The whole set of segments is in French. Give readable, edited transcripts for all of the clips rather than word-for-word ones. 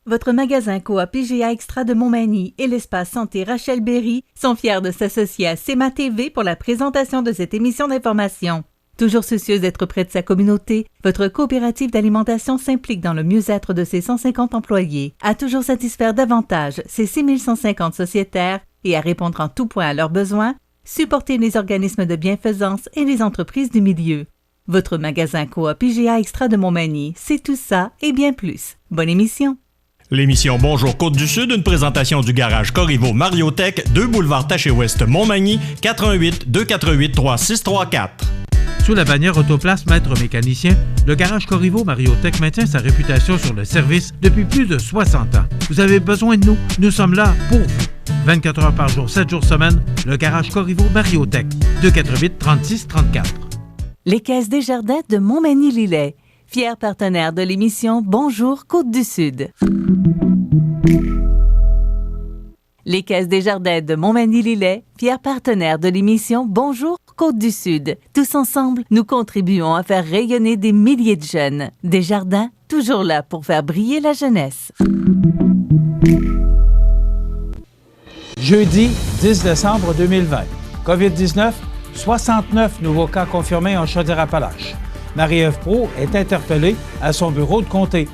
Votre magasin Coop PGA Extra de Montmagny et l'espace santé Rachel Berry sont fiers de s'associer à CEMA TV pour la présentation de cette émission d'information. Toujours soucieuse d'être près de sa communauté, votre coopérative d'alimentation s'implique dans le mieux-être de ses 150 employés, à toujours satisfaire davantage ses 6150 sociétaires et à répondre en tout point à leurs besoins, supporter les organismes de bienfaisance et les entreprises du milieu. Votre magasin Coop PGA Extra de Montmagny, c'est tout ça et bien plus. Bonne émission! L'émission Bonjour Côte-du-Sud, une présentation du garage Corriveau Mariotech, 2 boulevard Taché-Ouest Montmagny, 88 248 3634. Sous la bannière Autoplace Maître Mécanicien, le garage Corriveau Mariotech maintient sa réputation sur le service depuis plus de 60 ans. Vous avez besoin de nous? Nous sommes là pour vous. 24 heures par jour, 7 jours semaine, le garage Corriveau Mariotech, 248 36 34. Les Caisses Desjardins de Montmagny-Lillet, fiers partenaires de l'émission Bonjour Côte-du-Sud. Les Caisses Desjardins de Montmagny-Lillet, fiers partenaires de l'émission Bonjour Côte-du-Sud. Tous ensemble, nous contribuons à faire rayonner des milliers de jeunes. Desjardins, toujours là pour faire briller la jeunesse. Jeudi 10 décembre 2020. COVID-19, 69 nouveaux cas confirmés en Chaudière-Appalaches. Marie-Ève Proulx est interpellée à son bureau de comté.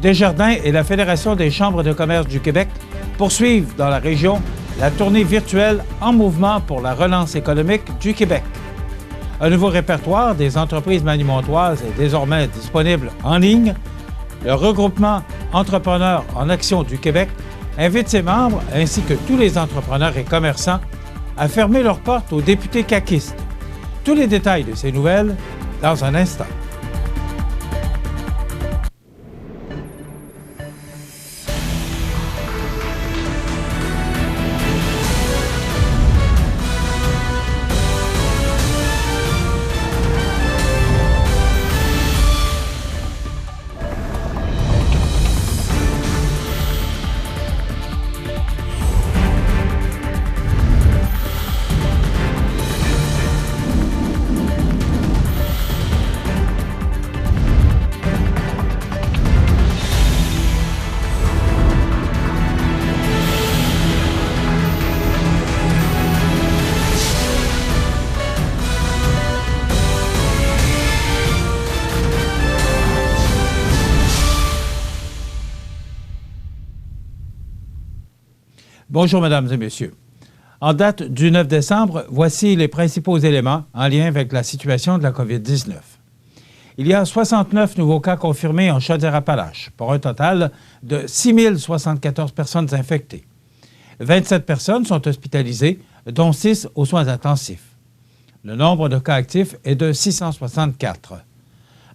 Desjardins et la Fédération des chambres de commerce du Québec poursuivent dans la région la tournée virtuelle En mouvement pour la relance économique du Québec. Un nouveau répertoire des entreprises manimontoises est désormais disponible en ligne. Le regroupement Entrepreneurs en action du Québec invite ses membres, ainsi que tous les entrepreneurs et commerçants, à fermer leurs portes aux députés caquistes. Tous les détails de ces nouvelles dans un instant. Bonjour, mesdames et messieurs. En date du 9 décembre, voici les principaux éléments en lien avec la situation de la COVID-19. Il y a 69 nouveaux cas confirmés en Chaudière-Appalaches, pour un total de 6 074 personnes infectées. 27 personnes sont hospitalisées, dont 6 aux soins intensifs. Le nombre de cas actifs est de 664.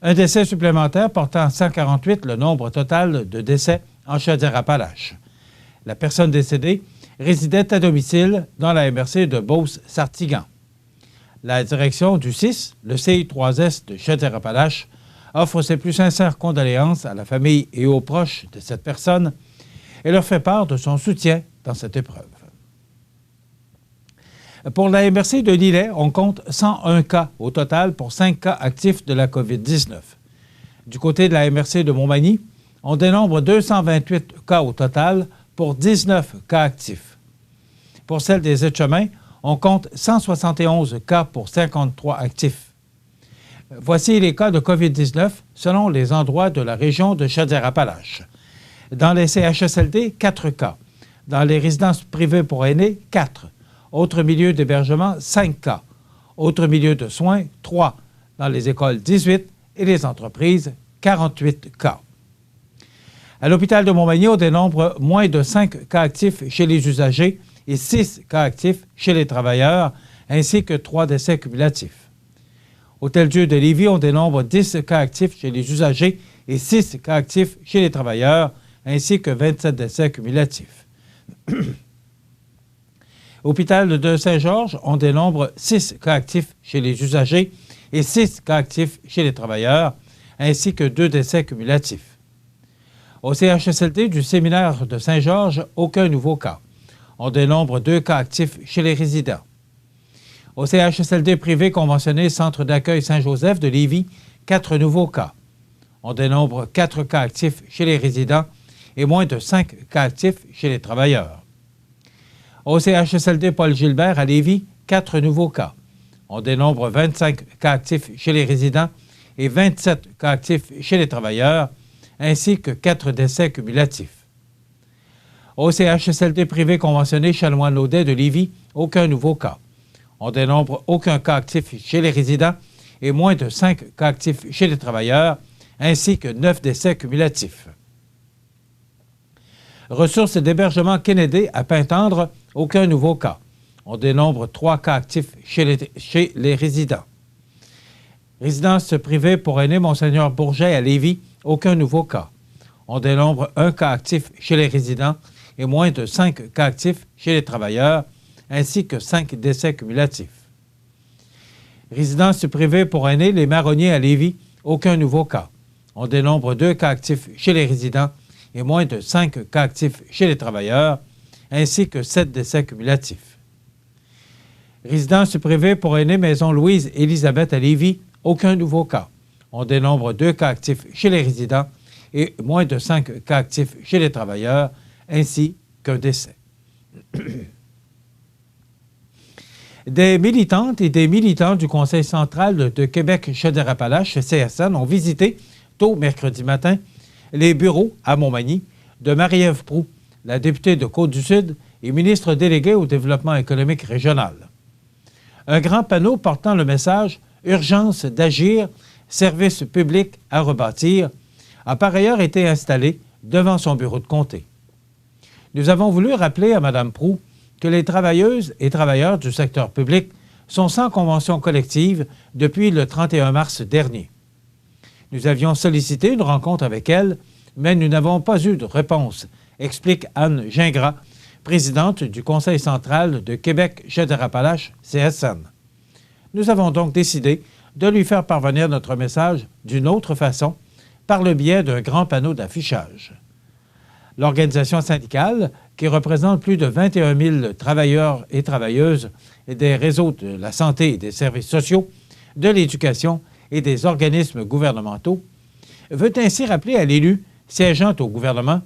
Un décès supplémentaire portant à 148 le nombre total de décès en Chaudière-Appalaches. La personne décédée résidait à domicile dans la MRC de Beauce-Sartigan. La direction du CIS, le CI3S de Chaudière-Appalaches, offre ses plus sincères condoléances à la famille et aux proches de cette personne et leur fait part de son soutien dans cette épreuve. Pour la MRC de Lillet, on compte 101 cas au total pour 5 cas actifs de la COVID-19. Du côté de la MRC de Montmagny, on dénombre 228 cas au total pour 19 cas actifs. Pour celle des Etchemins, on compte 171 cas pour 53 actifs. Voici les cas de COVID-19 selon les endroits de la région de Chaudière-Appalaches. Dans les CHSLD, 4 cas. Dans les résidences privées pour aînés, 4. Autres milieux d'hébergement, 5 cas. Autres milieux de soins, 3. Dans les écoles, 18. Et les entreprises, 48 cas. À l'hôpital de Montmagny, on dénombre moins de 5 cas actifs chez les usagers et 6 cas actifs chez les travailleurs, ainsi que 3 décès cumulatifs. Hôtel-Dieu de Lévis, on dénombre 10 cas actifs chez les usagers et 6 cas actifs chez les travailleurs, ainsi que 27 décès cumulatifs. Hôpital de Saint-Georges, on dénombre 6 cas actifs chez les usagers et 6 cas actifs chez les travailleurs, ainsi que 2 décès cumulatifs. Au CHSLD du séminaire de Saint-Georges, aucun nouveau cas. On dénombre 2 cas actifs chez les résidents. Au CHSLD privé conventionné Centre d'accueil Saint-Joseph de Lévis, 4 nouveaux cas. On dénombre 4 cas actifs chez les résidents et moins de 5 cas actifs chez les travailleurs. Au CHSLD Paul-Gilbert à Lévis, 4 nouveaux cas. On dénombre 25 cas actifs chez les résidents et 27 cas actifs chez les travailleurs, ainsi que 4 décès cumulatifs. Au CHSLD privé conventionné Chanoine-Laudet de Lévis, aucun nouveau cas. On dénombre aucun cas actif chez les résidents et moins de 5 cas actifs chez les travailleurs, ainsi que 9 décès cumulatifs. Ressources d'hébergement Kennedy à Pintendre, aucun nouveau cas. On dénombre 3 cas actifs chez les résidents. Résidence privée pour aînés Monseigneur Bourget à Lévis, aucun nouveau cas. On dénombre 1 cas actif chez les résidents et moins de 5 cas actifs chez les travailleurs, ainsi que 5 décès cumulatifs. Résidence privée pour aînés Les Marronniers à Lévis, aucun nouveau cas. On dénombre 2 cas actifs chez les résidents et moins de 5 cas actifs chez les travailleurs, ainsi que 7 décès cumulatifs. Résidence privée pour aînés Maison Louise-Élisabeth à Lévis, aucun nouveau cas. On dénombre 2 cas actifs chez les résidents et moins de 5 cas actifs chez les travailleurs, ainsi qu'un décès. Des militantes et des militants du Conseil central de Québec-Chaudière-Appalaches, CSN, ont visité, tôt mercredi matin, les bureaux à Montmagny de Marie-Ève Proulx, la députée de Côte-du-Sud et ministre déléguée au développement économique régional. Un grand panneau portant le message « Urgence d'agir, service public à rebâtir » a par ailleurs été installé devant son bureau de comté. Nous avons voulu rappeler à Mme Proulx que les travailleuses et travailleurs du secteur public sont sans convention collective depuis le 31 mars dernier. Nous avions sollicité une rencontre avec elle, mais nous n'avons pas eu de réponse, explique Anne Gingras, présidente du Conseil central de Québec-Chaudière-Appalaches, CSN. Nous avons donc décidé de lui faire parvenir notre message d'une autre façon, par le biais d'un grand panneau d'affichage. L'organisation syndicale, qui représente plus de 21 000 travailleurs et travailleuses et des réseaux de la santé et des services sociaux, de l'éducation et des organismes gouvernementaux, veut ainsi rappeler à l'élu siégeant au gouvernement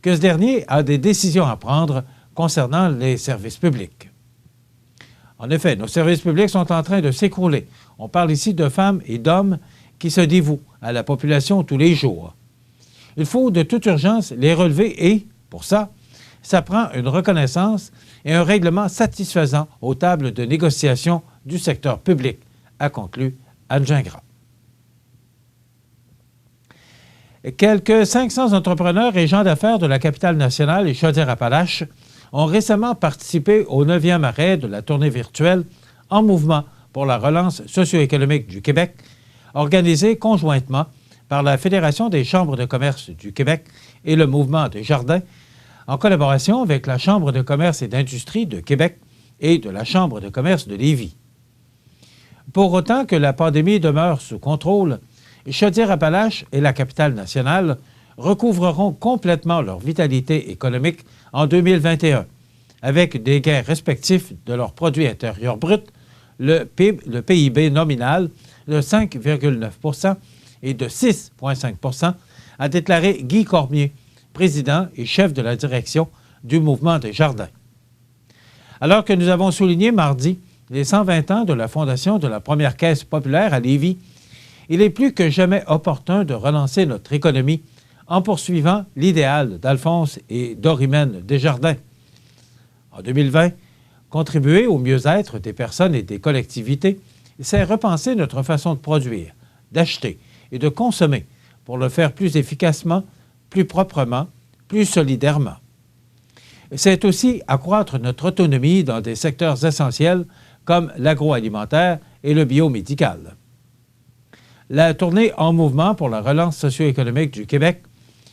que ce dernier a des décisions à prendre concernant les services publics. En effet, nos services publics sont en train de s'écrouler. On parle ici de femmes et d'hommes qui se dévouent à la population tous les jours. Il faut de toute urgence les relever et, pour ça prend une reconnaissance et un règlement satisfaisant aux tables de négociation du secteur public, a conclu Anne Gingras. Quelques 500 entrepreneurs et gens d'affaires de la capitale nationale et Chaudière-Appalaches ont récemment participé au 9e arrêt de la tournée virtuelle En mouvement pour la relance socio-économique du Québec, organisée conjointement par la Fédération des chambres de commerce du Québec et le Mouvement des jardins, en collaboration avec la Chambre de commerce et d'industrie de Québec et de la Chambre de commerce de Lévis. Pour autant que la pandémie demeure sous contrôle, Chaudière-Appalaches et la capitale nationale recouvreront complètement leur vitalité économique en 2021, avec des gains respectifs de leur produit intérieur brut, le PIB nominal de 5,9 et de 6,5 a déclaré Guy Cormier, président et chef de la direction du Mouvement des jardins. Alors que nous avons souligné mardi les 120 ans de la fondation de la première caisse populaire à Lévis, il est plus que jamais opportun de relancer notre économie en poursuivant l'idéal d'Alphonse et Dorimène Desjardins. En 2020, contribuer au mieux-être des personnes et des collectivités, c'est repenser notre façon de produire, d'acheter et de consommer pour le faire plus efficacement, plus proprement, plus solidairement. C'est aussi accroître notre autonomie dans des secteurs essentiels comme l'agroalimentaire et le biomédical. La tournée En mouvement pour la relance socio-économique du Québec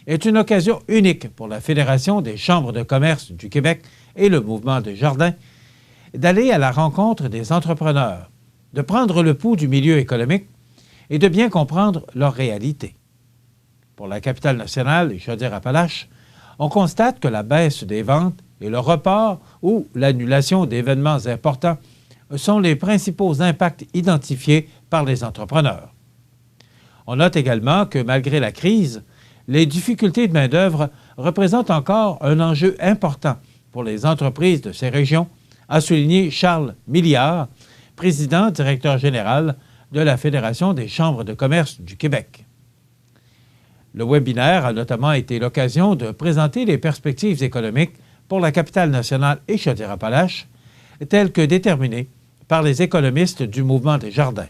est une occasion unique pour la Fédération des chambres de commerce du Québec et le Mouvement des jardins d'aller à la rencontre des entrepreneurs, de prendre le pouls du milieu économique et de bien comprendre leur réalité. Pour la capitale nationale et Chaudière-Appalaches, on constate que la baisse des ventes et le report ou l'annulation d'événements importants sont les principaux impacts identifiés par les entrepreneurs. On note également que malgré la crise, les difficultés de main-d'œuvre représente encore un enjeu important pour les entreprises de ces régions, a souligné Charles Milliard, président directeur général de la Fédération des chambres de commerce du Québec. Le webinaire a notamment été l'occasion de présenter les perspectives économiques pour la capitale nationale et Chaudière-Appalaches, telles que déterminées par les économistes du Mouvement des Jardins.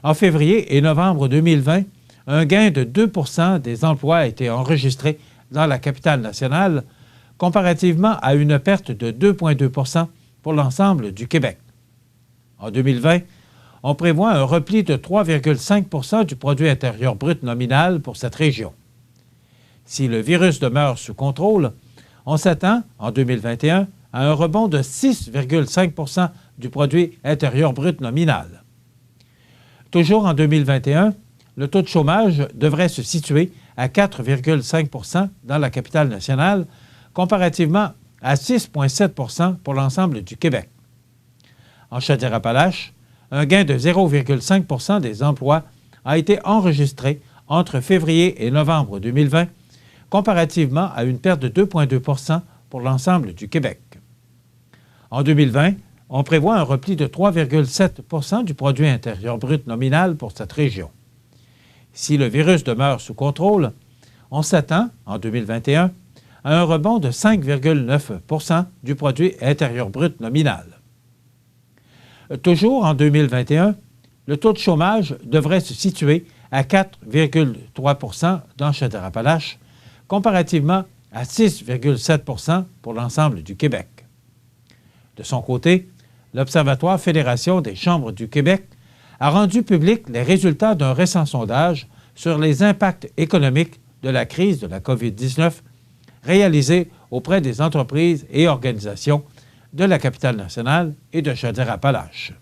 En février et novembre 2020, un gain de 2 % des emplois a été enregistré dans la capitale nationale, comparativement à une perte de 2,2 % pour l'ensemble du Québec. En 2020, on prévoit un repli de 3,5 % du produit intérieur brut nominal pour cette région. Si le virus demeure sous contrôle, on s'attend, en 2021, à un rebond de 6,5 % du produit intérieur brut nominal. Toujours en 2021, le taux de chômage devrait se situer à 4,5 % dans la capitale nationale, comparativement à 6,7 % pour l'ensemble du Québec. En Chaudière-Appalaches, un gain de 0,5 % des emplois a été enregistré entre février et novembre 2020, comparativement à une perte de 2,2 % pour l'ensemble du Québec. En 2020, on prévoit un repli de 3,7 % du produit intérieur brut nominal pour cette région. Si le virus demeure sous contrôle, on s'attend, en 2021, à un rebond de 5,9 % du produit intérieur brut nominal. Toujours en 2021, le taux de chômage devrait se situer à 4,3 % dans Chaudière-Appalaches, comparativement à 6,7 % pour l'ensemble du Québec. De son côté, l'Observatoire Fédération des chambres du Québec a rendu public les résultats d'un récent sondage sur les impacts économiques de la crise de la COVID-19 réalisé auprès des entreprises et organisations de la capitale nationale et de Chaudière-Appalaches.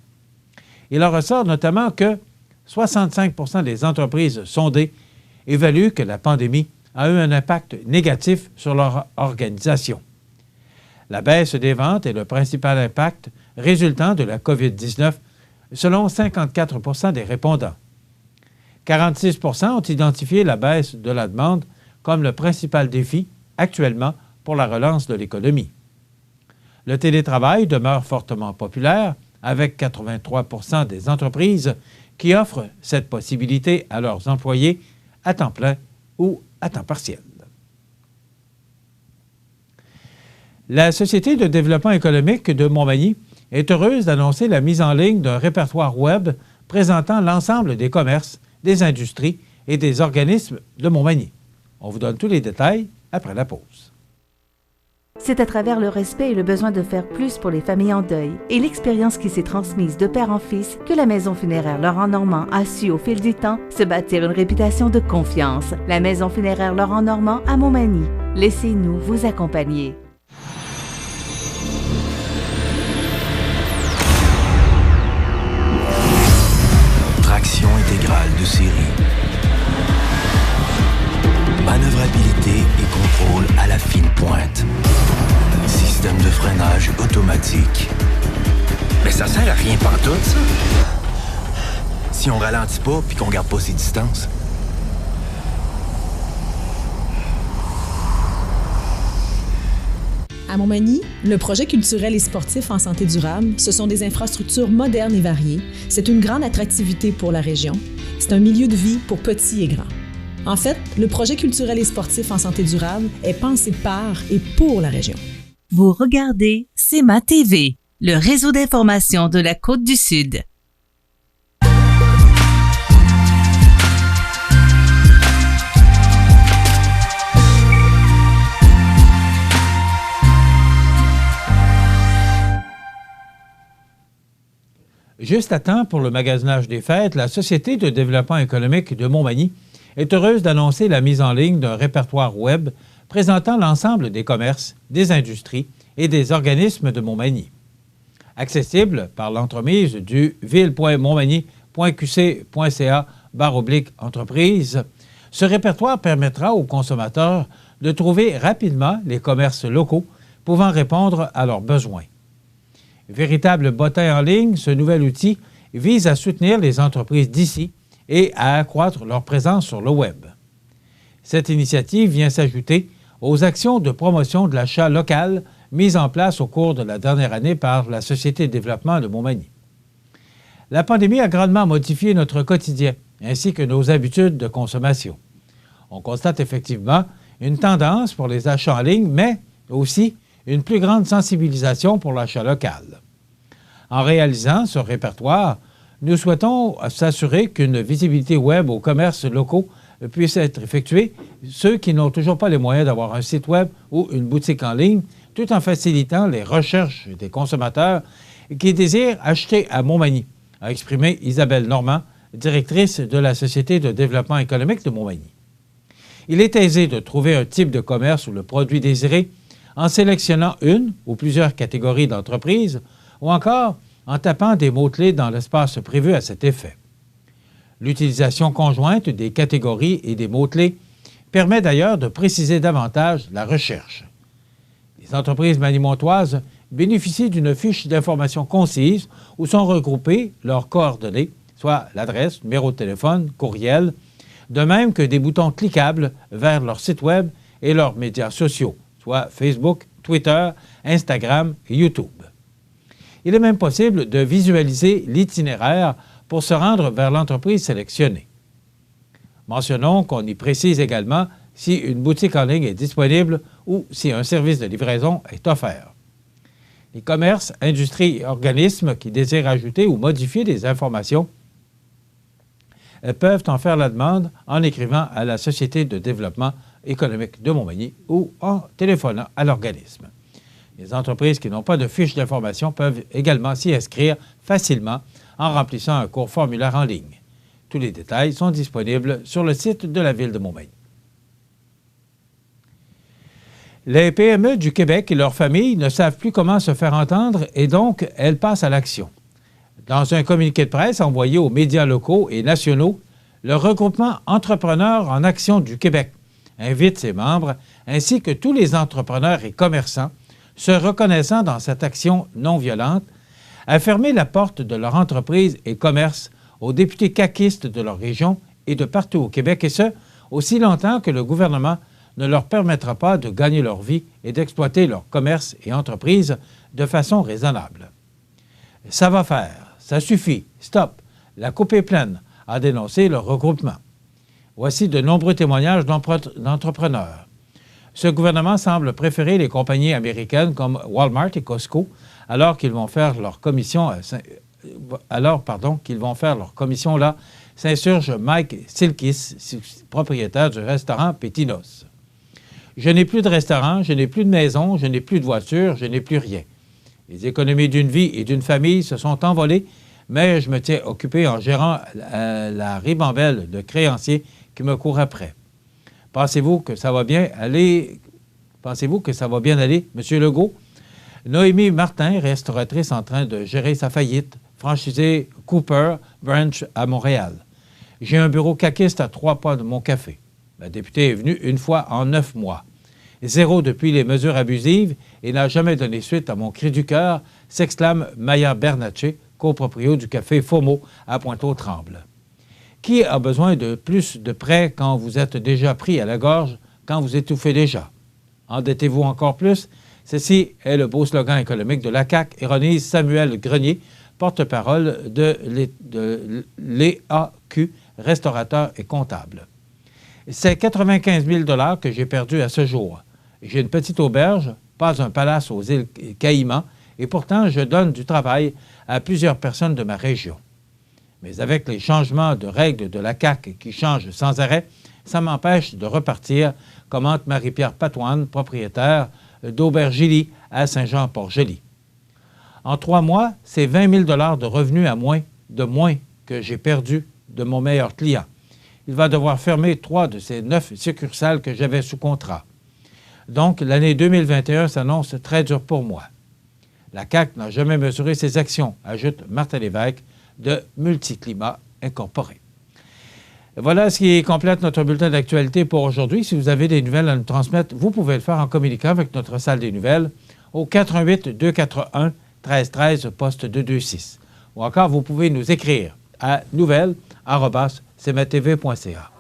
Il en ressort notamment que 65 % des entreprises sondées évaluent que la pandémie a eu un impact négatif sur leur organisation. La baisse des ventes est le principal impact résultant de la COVID-19, selon 54 % des répondants. 46 % ont identifié la baisse de la demande comme le principal défi actuellement pour la relance de l'économie. Le télétravail demeure fortement populaire, avec 83 % des entreprises qui offrent cette possibilité à leurs employés à temps plein ou à temps partiel. La Société de développement économique de Montmagny est heureuse d'annoncer la mise en ligne d'un répertoire web présentant l'ensemble des commerces, des industries et des organismes de Montmagny. On vous donne tous les détails après la pause. C'est à travers le respect et le besoin de faire plus pour les familles en deuil et l'expérience qui s'est transmise de père en fils que la Maison funéraire Laurent Normand a su au fil du temps se bâtir une réputation de confiance. La Maison funéraire Laurent Normand à Montmagny. Laissez-nous vous accompagner. Traction intégrale de série. Manœuvrabilité et contrôle à la fine pointe. Système de freinage automatique. Mais ça sert à rien pantoute, ça. Si on ralentit pas puis qu'on garde pas ses distances. À Montmagny, le projet culturel et sportif en santé durable, ce sont des infrastructures modernes et variées. C'est une grande attractivité pour la région. C'est un milieu de vie pour petits et grands. En fait, le projet culturel et sportif en santé durable est pensé par et pour la région. Vous regardez CEMA TV, le réseau d'information de la Côte-du-Sud. Juste à temps pour le magasinage des fêtes, la Société de développement économique de Montmagny est heureuse d'annoncer la mise en ligne d'un répertoire web présentant l'ensemble des commerces, des industries et des organismes de Montmagny. Accessible par l'entremise du ville.montmagny.qc.ca/entreprise, ce répertoire permettra aux consommateurs de trouver rapidement les commerces locaux pouvant répondre à leurs besoins. Véritable bottin en ligne, ce nouvel outil vise à soutenir les entreprises d'ici et à accroître leur présence sur le web. Cette initiative vient s'ajouter aux actions de promotion de l'achat local mises en place au cours de la dernière année par la Société de développement de Montmagny. La pandémie a grandement modifié notre quotidien ainsi que nos habitudes de consommation. On constate effectivement une tendance pour les achats en ligne, mais aussi une plus grande sensibilisation pour l'achat local. En réalisant ce répertoire, nous souhaitons s'assurer qu'une visibilité web aux commerces locaux puisse être effectuée, ceux qui n'ont toujours pas les moyens d'avoir un site web ou une boutique en ligne, tout en facilitant les recherches des consommateurs qui désirent acheter à Montmagny, a exprimé Isabelle Normand, directrice de la Société de développement économique de Montmagny. Il est aisé de trouver un type de commerce ou le produit désiré en sélectionnant une ou plusieurs catégories d'entreprises ou encore en tapant des mots-clés dans l'espace prévu à cet effet. L'utilisation conjointe des catégories et des mots-clés permet d'ailleurs de préciser davantage la recherche. Les entreprises manimontoises bénéficient d'une fiche d'information concise où sont regroupées leurs coordonnées, soit l'adresse, numéro de téléphone, courriel, de même que des boutons cliquables vers leur site web et leurs médias sociaux, soit Facebook, Twitter, Instagram et YouTube. Il est même possible de visualiser l'itinéraire pour se rendre vers l'entreprise sélectionnée. Mentionnons qu'on y précise également si une boutique en ligne est disponible ou si un service de livraison est offert. Les commerces, industries et organismes qui désirent ajouter ou modifier des informations peuvent en faire la demande en écrivant à la Société de développement économique de Montmagny ou en téléphonant à l'organisme. Les entreprises qui n'ont pas de fiche d'information peuvent également s'y inscrire facilement en remplissant un court formulaire en ligne. Tous les détails sont disponibles sur le site de la Ville de Montmagny. Les PME du Québec et leurs familles ne savent plus comment se faire entendre et donc elles passent à l'action. Dans un communiqué de presse envoyé aux médias locaux et nationaux, le regroupement Entrepreneurs en Action du Québec invite ses membres, ainsi que tous les entrepreneurs et commerçants, se reconnaissant dans cette action non violente, à fermer la porte de leur entreprise et commerce aux députés caquistes de leur région et de partout au Québec, et ce, aussi longtemps que le gouvernement ne leur permettra pas de gagner leur vie et d'exploiter leur commerce et entreprise de façon raisonnable. Ça va faire, ça suffit, stop, la coupe est pleine, a dénoncé le regroupement. Voici de nombreux témoignages d'entrepreneurs. Ce gouvernement semble préférer les compagnies américaines comme Walmart et Costco alors qu'ils vont faire leur commission là, s'insurge Mike Silkis, propriétaire du restaurant Pétinos. Je n'ai plus de restaurant, je n'ai plus de maison, je n'ai plus de voiture, je n'ai plus rien. Les économies d'une vie et d'une famille se sont envolées, mais je me tiens occupé en gérant la ribambelle de créanciers qui me courent après. Pensez-vous que ça va bien aller, M. Legault? Noémie Martin, restauratrice en train de gérer sa faillite, franchisée Cooper Branch à Montréal. J'ai un bureau caquiste à 3 pas de mon café. La députée est venue une fois en 9 mois. 0 depuis les mesures abusives et n'a jamais donné suite à mon cri du cœur, s'exclame Maya Bernatchez, coproprio du café FOMO à Pointe-aux-Trembles. Qui a besoin de plus de prêts quand vous êtes déjà pris à la gorge, quand vous étouffez déjà? Endettez-vous encore plus? Ceci est le beau slogan économique de la CAQ, ironise Samuel Grenier, porte-parole de l'EAQ, restaurateur et comptable. C'est 95 000 $ que j'ai perdu à ce jour. J'ai une petite auberge, pas un palace aux îles Caïmans, et pourtant je donne du travail à plusieurs personnes de ma région. Mais avec les changements de règles de la CAQ qui changent sans arrêt, ça m'empêche de repartir, commente Marie-Pierre Patoine, propriétaire d'Aubergélie à Saint-Jean-Port-Joli. En 3 mois, c'est 20 000 $ de revenus de moins que j'ai perdu de mon meilleur client. Il va devoir fermer 3 de ces 9 succursales que j'avais sous contrat. Donc, l'année 2021 s'annonce très dure pour moi. La CAQ n'a jamais mesuré ses actions, ajoute Martin Lévesque de Multiclimat Incorporé. Voilà ce qui complète notre bulletin d'actualité pour aujourd'hui. Si vous avez des nouvelles à nous transmettre, vous pouvez le faire en communiquant avec notre salle des nouvelles au 418-241-1313, poste 226. Ou encore, vous pouvez nous écrire à nouvelles@cmatv.ca.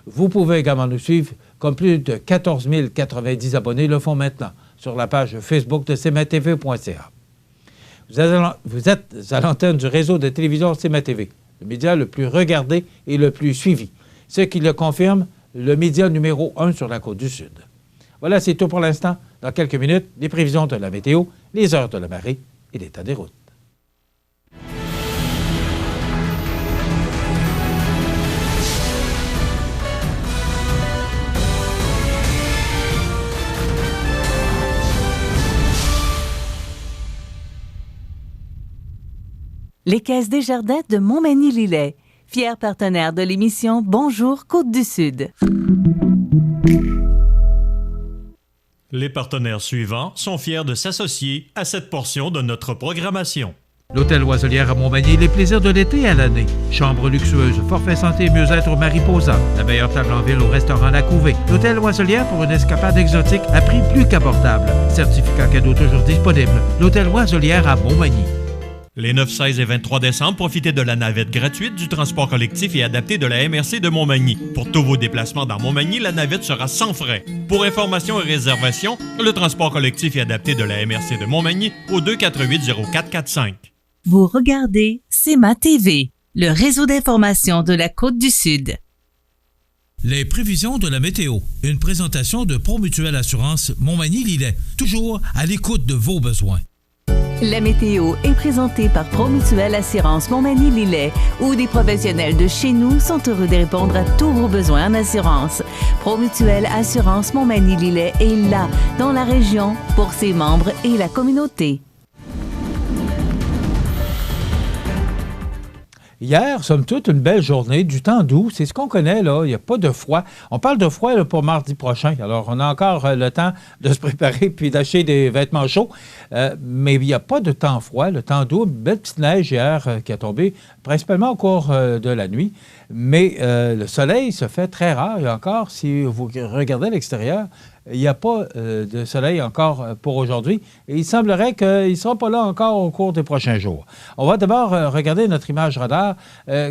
Vous pouvez également nous suivre, comme plus de 14 090 abonnés le font maintenant, sur la page Facebook de cmatv.ca. Vous êtes à l'antenne du réseau de télévision CMA-TV, le média le plus regardé et le plus suivi. Ce qui le confirme, le média numéro 1 sur la Côte-du-Sud. Voilà, c'est tout pour l'instant. Dans quelques minutes, les prévisions de la météo, les heures de la marée et l'état des routes. Les Caisses Desjardins de Montmagny-Lillet, fier partenaire de l'émission Bonjour Côte-du-Sud. Les partenaires suivants sont fiers de s'associer à cette portion de notre programmation. L'Hôtel Loiselière à Montmagny, les plaisirs de l'été à l'année. Chambre luxueuse, forfait santé et mieux-être au Mariposa. La meilleure table en ville au restaurant La Couvée. L'Hôtel Loiselière pour une escapade exotique à prix plus qu'abordable. Certificat cadeau toujours disponible. L'Hôtel Loiselière à Montmagny. Les 9, 16 et 23 décembre, profitez de la navette gratuite du transport collectif et adapté de la MRC de Montmagny. Pour tous vos déplacements dans Montmagny, la navette sera sans frais. Pour information et réservation, le transport collectif et adapté de la MRC de Montmagny au 248-0445. Vous regardez CMA-TV, le réseau d'information de la Côte-du-Sud. Les prévisions de la météo. Une présentation de Promutuelle Assurance Montmagny-Lillet. Toujours à l'écoute de vos besoins. La météo est présentée par Promutuelle Assurance Montmagny-Lillet, où des professionnels de chez nous sont heureux de répondre à tous vos besoins en assurance. Promutuelle Assurance Montmagny-Lillet est là, dans la région, pour ses membres et la communauté. Hier, somme toute, une belle journée, du temps doux. C'est ce qu'on connaît, là. Il n'y a pas de froid. On parle de froid là, pour mardi prochain. Alors, on a encore le temps de se préparer puis d'acheter des vêtements chauds. Mais il n'y a pas de temps froid. Le temps doux, une belle petite neige hier qui a tombé, principalement au cours de la nuit. Mais le soleil se fait très rare. Et encore, si vous regardez à l'extérieur, il n'y a pas de soleil encore pour aujourd'hui. Et il semblerait qu'il ne sera pas là encore au cours des prochains jours. On va d'abord regarder notre image radar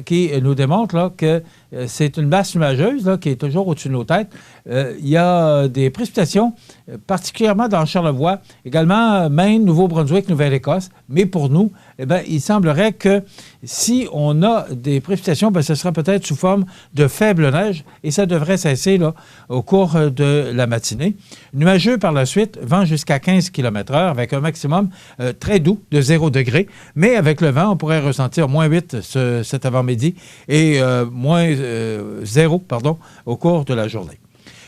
qui nous démontre là, que c'est une masse nuageuse là, qui est toujours au-dessus de nos têtes. Il y a des précipitations, particulièrement dans Charlevoix, également Maine, Nouveau-Brunswick, Nouvelle-Écosse. Mais pour nous, eh bien, il semblerait que si on a des précipitations, bien, ce sera peut-être sous forme de faible neige et ça devrait cesser là, au cours de la matinée. Nuageux par la suite, vent jusqu'à 15 km/h avec un maximum très doux de 0 degré. Mais avec le vent, on pourrait ressentir moins 8 cet avant-midi et moins 0 au cours de la journée.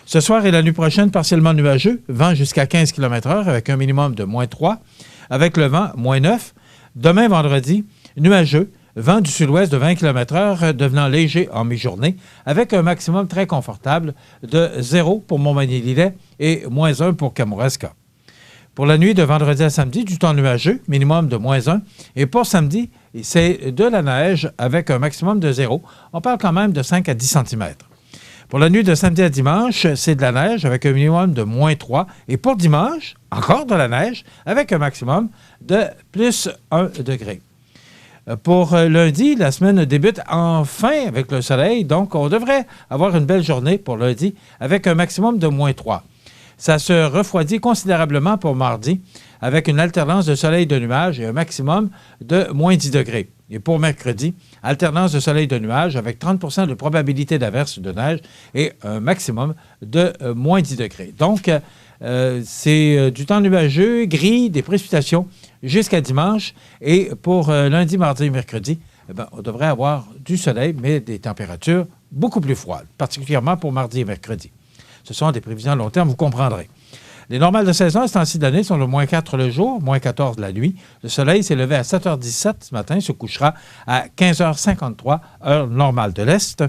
Ce soir et la nuit prochaine, partiellement nuageux, vent jusqu'à 15 km/h avec un minimum de moins 3, avec le vent moins 9. Demain, vendredi, nuageux, vent du sud-ouest de 20 km/h devenant léger en mi-journée, avec un maximum très confortable de 0 pour Montmagny-Lillet et moins 1 pour Kamouraska. Pour la nuit de vendredi à samedi, du temps nuageux, minimum de moins 1. Et pour samedi, c'est de la neige avec un maximum de 0. On parle quand même de 5 à 10 cm. Pour la nuit de samedi à dimanche, c'est de la neige avec un minimum de moins 3. Et pour dimanche, encore de la neige avec un maximum de plus 1 degré. Pour lundi, la semaine débute enfin avec le soleil. Donc, on devrait avoir une belle journée pour lundi avec un maximum de moins 3. Ça se refroidit considérablement pour mardi avec une alternance de soleil et de nuages et un maximum de moins 10 degrés. Et pour mercredi, alternance de soleil et de nuages avec 30 de probabilité d'averse de neige et un maximum de moins 10 degrés. Donc, c'est du temps nuageux, gris, des précipitations jusqu'à dimanche. Et pour lundi, mardi et mercredi, eh bien, on devrait avoir du soleil, mais des températures beaucoup plus froides, particulièrement pour mardi et mercredi. Ce sont des prévisions à long terme, vous comprendrez. Les normales de saison, ce temps-ci de l'année, sont le moins 4 le jour, moins 14 la nuit. Le soleil s'est levé à 7h17 ce matin, se couchera à 15h53, heure normale de l'Est.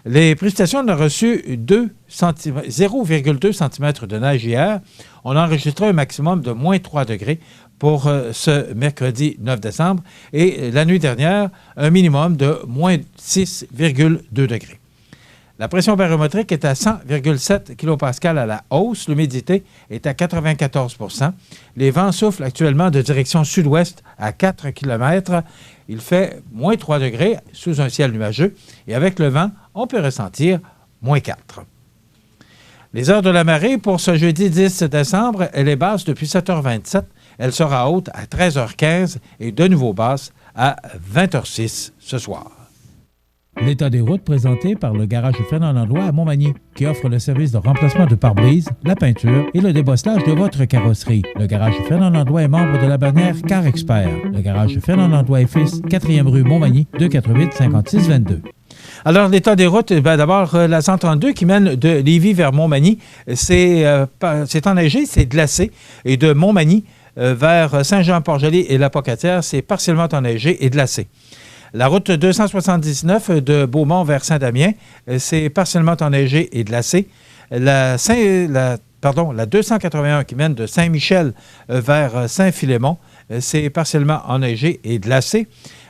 Les précipitations, on a reçu 0,2 cm de neige hier. On a enregistré un maximum de moins 3 degrés pour ce mercredi 9 décembre. Et la nuit dernière, un minimum de moins 6,2 degrés. La pression barométrique est à 100,7 kPa à la hausse. L'humidité est à 94 %. Les vents soufflent actuellement de direction sud-ouest à 4 km. Il fait moins 3 degrés sous un ciel nuageux. Et avec le vent, on peut ressentir moins 4. Les heures de la marée pour ce jeudi 10 décembre, elle est basse depuis 7h27. Elle sera haute à 13h15 et de nouveau basse à 20h06 ce soir. L'état des routes présenté par le garage Fernand Landlois à Montmagny, qui offre le service de remplacement de pare-brise, la peinture et le débosselage de votre carrosserie. Le garage Fernand Landlois est membre de la bannière Car Expert. Le garage Fernand Landlois et Fils, 4e rue Montmagny, 248-5622. Alors, l'état des routes, d'abord, la 132 qui mène de Lévis vers Montmagny, c'est enneigé, c'est glacé. Et de Montmagny vers Saint-Jean-Port-Joli et la Pocatière, c'est partiellement enneigé et glacé. La route 279 de Beaumont vers Saint-Damien, c'est partiellement enneigé et glacé. La 281 qui mène de Saint-Michel vers Saint-Philémon, c'est partiellement enneigé et glacé.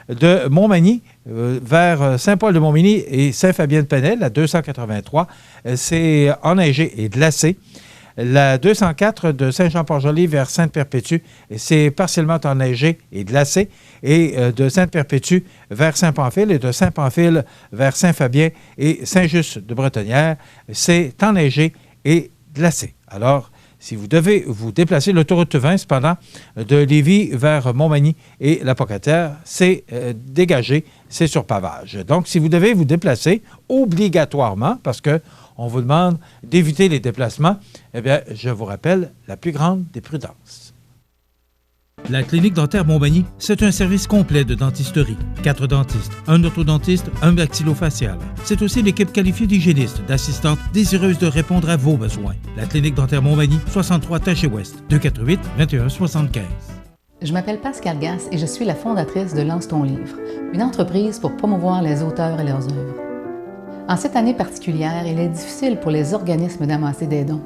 De Montmagny vers Saint-Paul-de-Montmagny et Saint-Fabien-de-Penel, la 283, c'est enneigé et glacé. La 204 de Saint-Jean-Port-Joli vers Sainte-Perpétue, c'est partiellement enneigé et glacé. Et de Sainte-Perpétue vers Saint-Pamphile et de Saint-Pamphile vers Saint-Fabien et Saint-Just-de-Bretonnière, c'est enneigé et glacé. Alors, si vous devez vous déplacer, l'autoroute 20, cependant, de Lévis vers Montmagny et la Pocatière, c'est dégagé, c'est sur pavage. Donc, si vous devez vous déplacer obligatoirement, parce qu'on vous demande d'éviter les déplacements, eh bien, je vous rappelle la plus grande des prudences. La Clinique dentaire Montmagny, c'est un service complet de dentisterie. 4 dentistes, un orthodontiste, un maxillofacial. C'est aussi l'équipe qualifiée d'hygiénistes, d'assistantes désireuses de répondre à vos besoins. La Clinique dentaire Montmagny, 63 Taché-Ouest, 248-2175. Je m'appelle Pascal Gasse et je suis la fondatrice de Lance ton livre, une entreprise pour promouvoir les auteurs et leurs œuvres. En cette année particulière, il est difficile pour les organismes d'amasser des dons.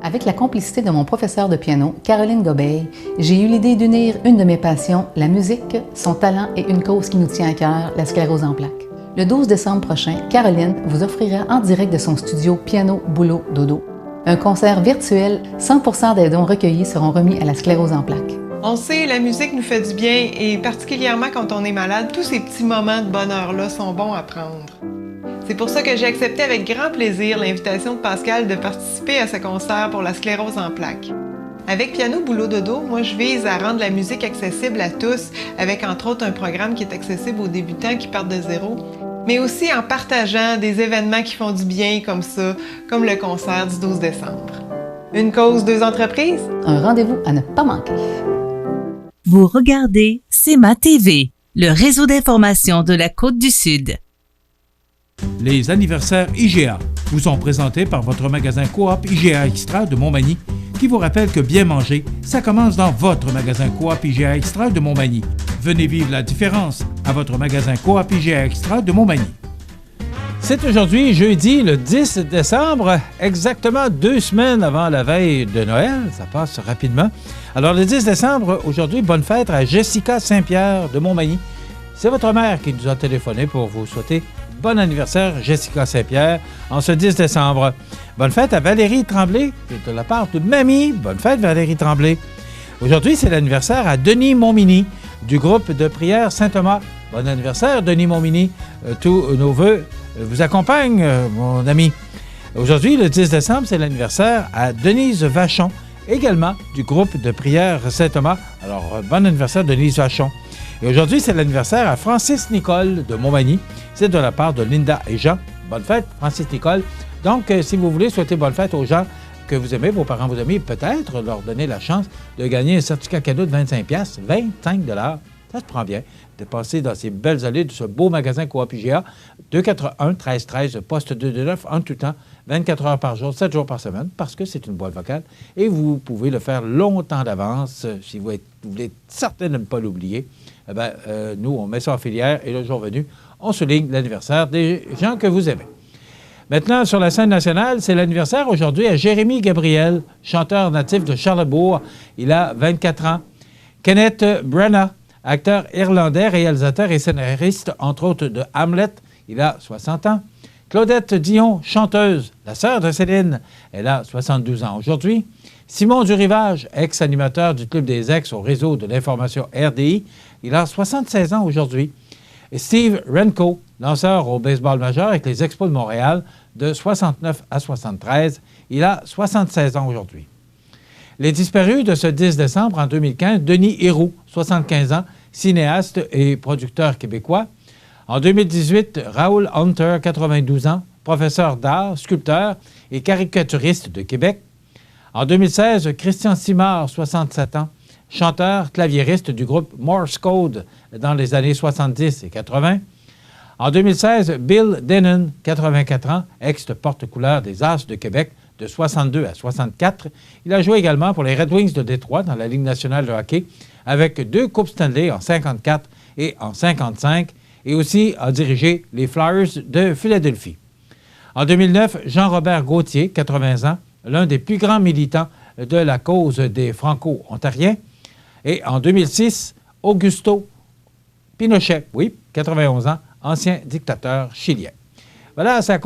Avec la complicité de mon professeur de piano, Caroline Gobeil, j'ai eu l'idée d'unir une de mes passions, la musique, son talent et une cause qui nous tient à cœur, la sclérose en plaques. Le 12 décembre prochain, Caroline vous offrira en direct de son studio Piano, Boulot, Dodo un concert virtuel. 100% des dons recueillis seront remis à la sclérose en plaques. On sait, la musique nous fait du bien et particulièrement quand on est malade, tous ces petits moments de bonheur-là sont bons à prendre. C'est pour ça que j'ai accepté avec grand plaisir l'invitation de Pascal de participer à ce concert pour la sclérose en plaques. Avec Piano Boulot Dodo, moi je vise à rendre la musique accessible à tous, avec entre autres un programme qui est accessible aux débutants qui partent de zéro, mais aussi en partageant des événements qui font du bien comme ça, comme le concert du 12 décembre. Une cause, deux entreprises? Un rendez-vous à ne pas manquer. Vous regardez CEMA TV, le réseau d'information de la Côte-du-Sud. Les anniversaires IGA vous sont présentés par votre magasin Coop IGA Extra de Montmagny, qui vous rappelle que bien manger, ça commence dans votre magasin Coop IGA Extra de Montmagny. Venez vivre la différence à votre magasin Coop IGA Extra de Montmagny. C'est aujourd'hui, jeudi, le 10 décembre, exactement 2 semaines avant la veille de Noël. Ça passe rapidement. Alors, le 10 décembre, aujourd'hui, bonne fête à Jessica Saint-Pierre de Montmagny. C'est votre mère qui nous a téléphoné pour vous souhaiter bon anniversaire, Jessica Saint-Pierre, en ce 10 décembre. Bonne fête à Valérie Tremblay, de la part de Mamie. Bonne fête, Valérie Tremblay. Aujourd'hui, c'est l'anniversaire à Denis Montminy, du groupe de prière Saint-Thomas. Bon anniversaire, Denis Montminy. Tous nos vœux vous accompagnent, mon ami. Aujourd'hui, le 10 décembre, c'est l'anniversaire à Denise Vachon, également du groupe de prière Saint-Thomas. Alors, bon anniversaire, Denise Vachon. Et aujourd'hui, c'est l'anniversaire à Francis Nicole de Montmagny. C'est de la part de Linda et Jean. Bonne fête, Francis Nicole. Donc, si vous voulez souhaiter bonne fête aux gens que vous aimez, vos parents, vos amis, peut-être leur donner la chance de gagner un certificat cadeau de 25$, 25$. Ça se prend bien de passer dans ces belles allées de ce beau magasin Coop IGA, 241-1313, poste 229, en tout temps, 24 heures par jour, 7 jours par semaine, parce que c'est une boîte vocale. Et vous pouvez le faire longtemps d'avance, si vous voulez être certain de ne pas l'oublier. Eh bien, nous, on met ça en filière et le jour venu, on souligne l'anniversaire des gens que vous aimez. Maintenant, sur la scène nationale, c'est l'anniversaire aujourd'hui à Jérémy Gabriel, chanteur natif de Charlesbourg. Il a 24 ans. Kenneth Branagh, acteur irlandais, réalisateur et scénariste, entre autres de Hamlet. Il a 60 ans. Claudette Dion, chanteuse, la sœur de Céline. Elle a 72 ans aujourd'hui. Simon Durivage, ex-animateur du Club des Ex au réseau de l'information RDI. Il a 76 ans aujourd'hui. Et Steve Renko, lanceur au baseball majeur avec les Expos de Montréal, de 69 à 73. Il a 76 ans aujourd'hui. Les disparus de ce 10 décembre en 2015, Denis Héroux, 75 ans, cinéaste et producteur québécois. En 2018, Raoul Hunter, 92 ans, professeur d'art, sculpteur et caricaturiste de Québec. En 2016, Christian Simard, 67 ans, chanteur, claviériste du groupe Morse Code dans les années 70 et 80. En 2016, Bill Denon, 84 ans, ex-porte-couleur des As de Québec de 62 à 64. Il a joué également pour les Red Wings de Détroit dans la Ligue nationale de hockey avec 2 Coupes Stanley en 54 et en 55 et aussi a dirigé les Flyers de Philadelphie. En 2009, Jean-Robert Gauthier, 80 ans, l'un des plus grands militants de la cause des Franco-Ontariens. Et en 2006, Augusto Pinochet, 91 ans, ancien dictateur chilien. Voilà, ça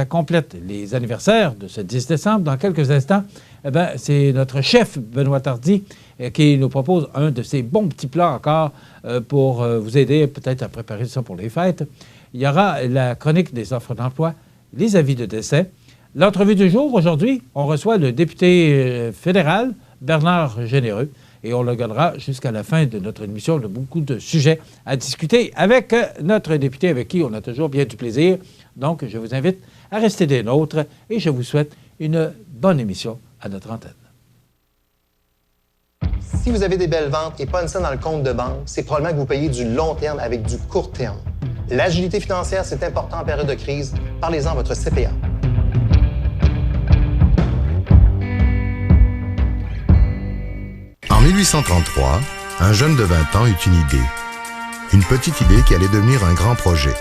complète les anniversaires de ce 10 décembre. Dans quelques instants, c'est notre chef, Benoît Tardy, qui nous propose un de ces bons petits plats encore pour vous aider peut-être à préparer ça pour les fêtes. Il y aura la chronique des offres d'emploi, les avis de décès. L'entrevue du jour, aujourd'hui, on reçoit le député fédéral, Bernard Généreux, et on le gardera jusqu'à la fin de notre émission. On a beaucoup de sujets à discuter avec notre député avec qui on a toujours bien du plaisir. Donc, je vous invite à rester des nôtres et je vous souhaite une bonne émission à notre antenne. Si vous avez des belles ventes et pas une scène dans le compte de banque, c'est probablement que vous payez du long terme avec du court terme. L'agilité financière, c'est important en période de crise. Parlez-en à votre CPA. En 1833, un jeune de 20 ans eut une idée. Une petite idée qui allait devenir un grand projet.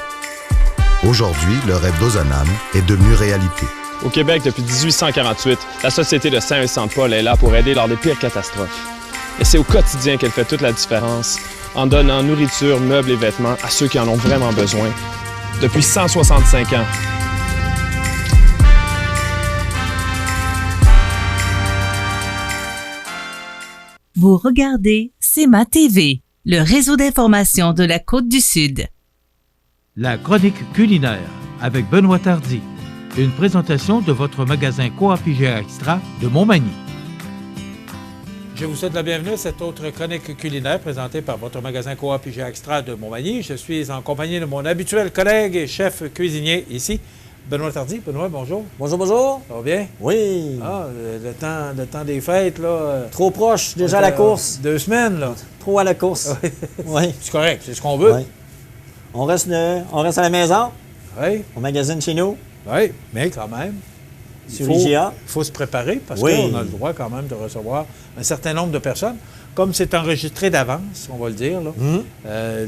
Aujourd'hui, le rêve d'Ozanam est devenu réalité. Au Québec, depuis 1848, la Société de Saint-Vincent-de-Paul est là pour aider lors des pires catastrophes. Et c'est au quotidien qu'elle fait toute la différence, en donnant nourriture, meubles et vêtements à ceux qui en ont vraiment besoin. Depuis 165 ans. Vous regardez CEMA TV, le réseau d'information de la Côte-du-Sud. La chronique culinaire avec Benoît Tardy. Une présentation de votre magasin Coop IGA Extra de Montmagny. Je vous souhaite la bienvenue à cette autre chronique culinaire présentée par votre magasin Coop IGA Extra de Montmagny. Je suis en compagnie de mon habituel collègue et chef cuisinier ici, Benoît Tardy. Benoît, bonjour. Bonjour, bonjour. Ça va bien? Oui. Ah, le temps des fêtes, là. Trop proche, déjà à la course. 2 semaines, là. Trop à la course. Oui. C'est correct, c'est ce qu'on veut. Oui. On reste à la maison. Oui. On magasine chez nous. Oui, mais quand même. Sur IGA. Il faut se préparer parce qu'on a le droit quand même de recevoir un certain nombre de personnes. Comme c'est enregistré d'avance, on va le dire, là,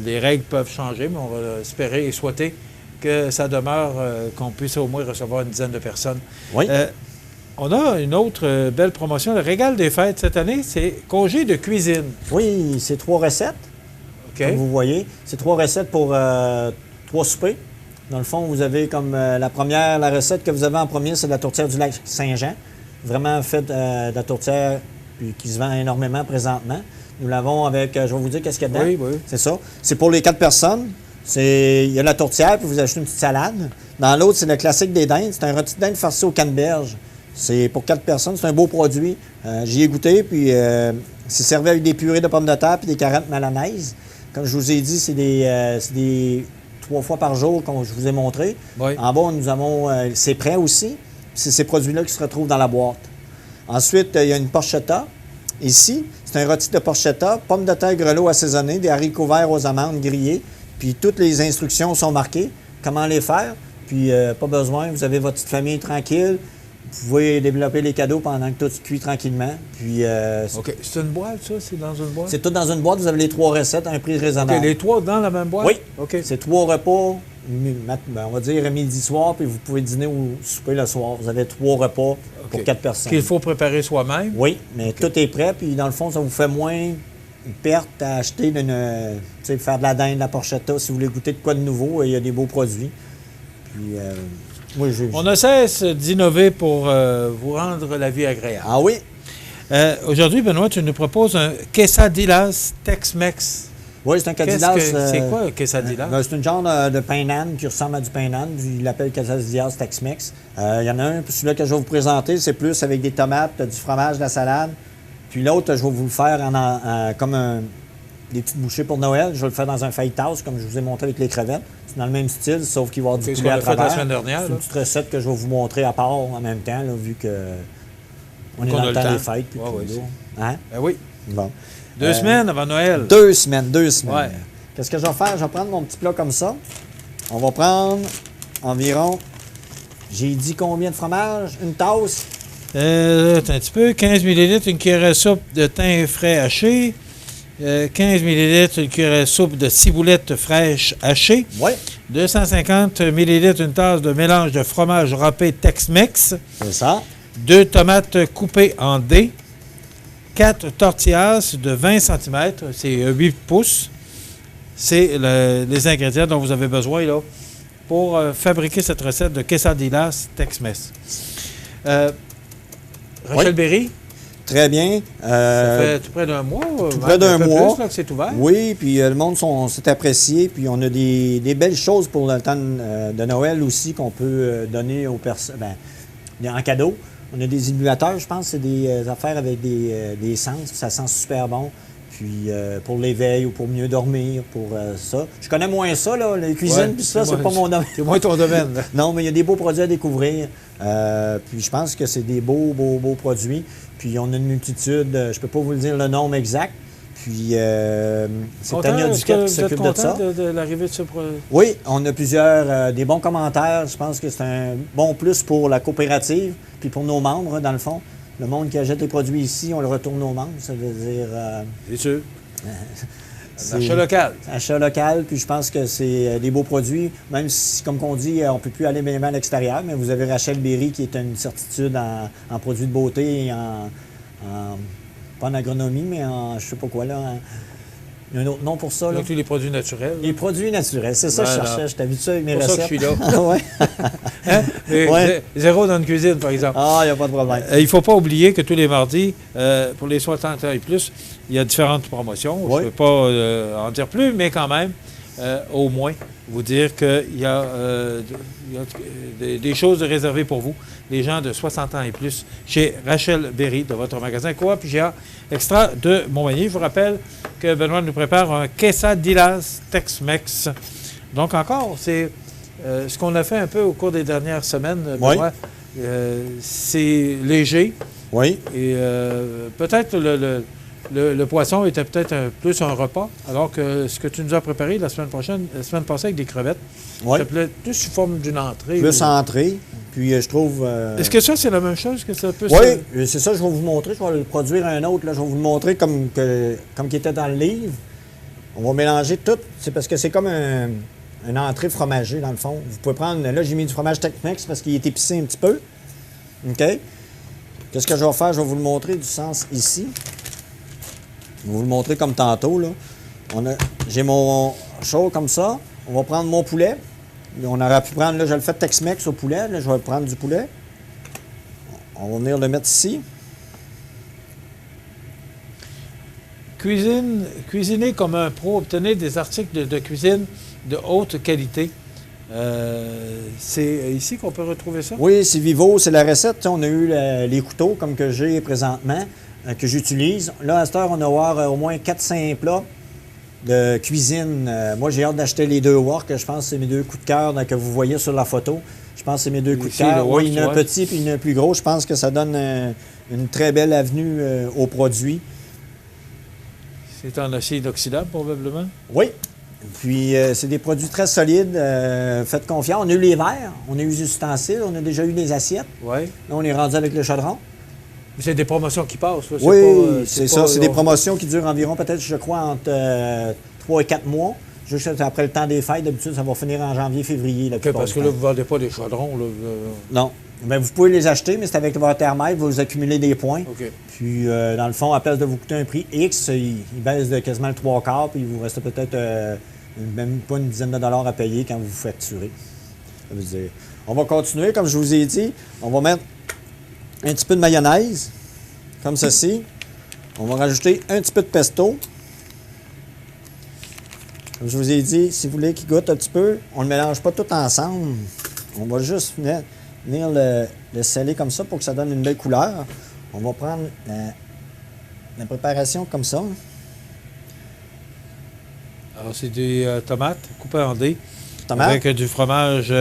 les règles peuvent changer, mais on va espérer et souhaiter que ça demeure, qu'on puisse au moins recevoir une dizaine de personnes. Oui. On a une autre belle promotion. Le régal des fêtes cette année, c'est congé de cuisine. Oui, c'est 3 recettes. OK. Comme vous voyez. C'est 3 recettes pour 3 soupers. Dans le fond, vous avez comme la recette que vous avez en premier, c'est de la tourtière du lac Saint-Jean. Vraiment faite de la tourtière puis qui se vend énormément présentement. Nous l'avons avec, je vais vous dire qu'est-ce qu'il y a dedans. Oui, oui. C'est ça. C'est pour les 4 personnes. Il y a la tourtière, puis vous achetez une petite salade. Dans l'autre, c'est le classique des dindes. C'est un rôti de dinde farci au canneberge. C'est pour 4 personnes. C'est un beau produit. J'y ai goûté, puis c'est servi avec des purées de pommes de terre puis des carottes malanaises. Comme je vous ai dit, c'est des 3 fois par jour, comme je vous ai montré. Oui. En bas, nous avons c'est prêt aussi. C'est ces produits-là qui se retrouvent dans la boîte. Ensuite, il y a une porchetta. Ici, c'est un rôti de porchetta, pommes de terre grelots assaisonnés, des haricots verts aux amandes grillés. Puis toutes les instructions sont marquées, comment les faire. Puis pas besoin, vous avez votre petite famille tranquille. Vous pouvez développer les cadeaux pendant que tout se cuit tranquillement. Puis, OK. C'est une boîte, ça? C'est dans une boîte? C'est tout dans une boîte. Vous avez les 3 recettes à un prix raisonnable. OK, les 3 dans la même boîte? Oui. OK. C'est 3 repas, on va dire midi-soir, puis vous pouvez dîner ou souper le soir. Vous avez 3 repas pour 4 personnes. Qu'il faut préparer soi-même? Oui, mais tout est prêt. Puis dans le fond, ça vous fait moins une perte à acheter faire de la dinde, de la porchetta. Si vous voulez goûter de quoi de nouveau, il y a des beaux produits. Puis... On ne cesse d'innover pour vous rendre la vie agréable. Ah oui? Aujourd'hui, Benoît, tu nous proposes un quesadillas Tex-Mex. Oui, c'est un Cadillac. C'est quoi un quesadillas? C'est une genre de pain d'âne qui ressemble à du pain d'âne. Il l'appelle Quesadillas Tex-Mex. Il y en a un, celui-là que je vais vous présenter, c'est plus avec des tomates, du fromage, de la salade. Puis l'autre, je vais vous le faire comme des petites bouchées pour Noël. Je vais le faire dans un fajitas, comme je vous ai montré avec les crevettes. C'est dans le même style, sauf qu'il va y avoir du poulet à travers. La semaine dernière, c'est une petite recette que je vais vous montrer à part en même temps, là, vu que on est dans le temps des fêtes. Puis hein? Ben oui. Bon. 2 semaines avant Noël. 2 semaines. Ouais. Qu'est-ce que je vais faire? Je vais prendre mon petit plat comme ça. On va prendre environ, j'ai dit combien de fromage? Une tasse? Un petit peu. 15 ml, une cuillère à soupe de thym frais haché. 15 ml, une cuillère à soupe de ciboulette fraîche hachée. Oui. 250 ml, une tasse de mélange de fromage râpé Tex-Mex. C'est ça. 2 tomates coupées en dés. 4 tortillas de 20 cm, c'est 8 pouces. C'est les ingrédients dont vous avez besoin là, pour fabriquer cette recette de quesadillas Tex-Mex. Rachel Berry? Très bien. Ça fait tout près d'un mois. Tout près d'un mois. Plus, là, que c'est ouvert. Oui, puis le monde s'est apprécié. Puis on a des belles choses pour le temps de Noël aussi qu'on peut donner aux personnes en cadeau. On a des émulateurs, je pense, c'est des affaires avec des sens, ça sent super bon. Puis pour l'éveil ou pour mieux dormir, pour ça. Je connais moins ça, là, les cuisines, puis ça, c'est pas mon domaine. C'est moins ton domaine. Non, mais il y a des beaux produits à découvrir. Puis je pense que c'est des beaux produits. Puis on a une multitude, je peux pas vous le dire le nombre exact. Puis c'est Tania Duquette qui s'occupe de ça. De l'arrivée de ce produit? Oui, on a plusieurs, des bons commentaires. Je pense que c'est un bon plus pour la coopérative, puis pour nos membres, dans le fond. Le monde qui achète les produits ici, on le retourne aux membres. Ça veut dire... c'est sûr. Achat local. Achat local, puis je pense que c'est des beaux produits. Même si, comme on dit, on ne peut plus aller bien à l'extérieur, mais vous avez Rachel Berry qui est une certitude en produits de beauté et pas en agronomie, mais en je sais pas quoi là. Il y a un autre nom pour ça. Donc, les produits naturels. Les produits naturels, c'est ça que je cherchais. Je t'avais vu ça avec mes recettes. C'est pour ça que je suis là. Ouais. Ouais. Zéro dans une cuisine, par exemple. Ah, il n'y a pas de problème. Il ne faut pas oublier que tous les mardis, pour les 60 ans et plus, il y a différentes promotions. Je ne peux pas en dire plus, mais quand même, au moins, vous dire qu'il y a, des choses réservées pour vous, les gens de 60 ans et plus, chez Rachel Berry, de votre magasin Coop IGA Extra de Montmagny. Je vous rappelle que Benoît nous prépare un quesadillas Tex-Mex. Donc encore, c'est ce qu'on a fait un peu au cours des dernières semaines, Benoît. C'est léger. Oui. Et peut-être le poisson était peut-être plus un repas, alors que ce que tu nous as préparé la semaine passée avec des crevettes, c'était plus sous forme d'une entrée. Plus entrée. Puis je trouve... Est-ce que ça, c'est la même chose que ça peut... Oui, c'est ça, je vais vous montrer. Je vais le produire un autre. Là. Je vais vous le montrer comme qu'il était dans le livre. On va mélanger tout. C'est parce que c'est comme une entrée fromagée, dans le fond. Vous pouvez prendre... Là, j'ai mis du fromage Tex-Mex parce qu'il est épicé un petit peu. OK? Qu'est-ce que je vais faire? Je vais vous le montrer du sens ici. Je vais vous le montrer comme tantôt. Là. J'ai mon chaud comme ça. On va prendre mon poulet. On aurait pu prendre, là, je le fais Tex-Mex au poulet. Là, je vais prendre du poulet. On va venir le mettre ici. Cuisiner comme un pro, obtenir des articles de cuisine de haute qualité. C'est ici qu'on peut retrouver ça? Oui, c'est Vivo, c'est la recette. On a eu les couteaux comme que j'ai présentement, que j'utilise. Là, à cette heure, on va avoir au moins 4-5 plats de cuisine. Moi, j'ai hâte d'acheter les 2 works. Je pense que c'est mes 2 coups de cœur que vous voyez sur la photo. Je pense que c'est mes 2 coups de cœur. Oui, il y en a un petit puis il y en a un plus gros. Je pense que ça donne une très belle avenue aux produits. C'est en acier inoxydable, probablement? Oui. Puis, c'est des produits très solides. Faites confiance. On a eu les verres, on a eu les ustensiles, on a déjà eu les assiettes. Oui. Là, on est rendu avec le chaudron. C'est des promotions qui passent. Là. Oui, c'est ça. C'est des promotions qui durent environ, peut-être, je crois, entre 3 et 4 mois. Juste après le temps des fêtes, d'habitude, ça va finir en janvier, février. Okay, parce que là, vous ne vendez pas des chaudrons. Là. Non. Bien, vous pouvez les acheter, mais c'est avec votre thermomètre, vous accumulez des points. Okay. Puis, dans le fond, à place de vous coûter un prix X, il baisse de quasiment le 3/4, puis il vous reste peut-être même pas une dizaine de dollars à payer quand vous vous facturez. Ça veut dire, on va continuer, comme je vous ai dit. On va mettre un petit peu de mayonnaise, comme ceci. On va rajouter un petit peu de pesto. Comme je vous ai dit, si vous voulez qu'il goûte un petit peu, on ne le mélange pas tout ensemble. On va juste venir le sceller comme ça pour que ça donne une belle couleur. On va prendre la préparation comme ça. Alors, c'est des tomates coupées en dés. Tomates. Avec du fromage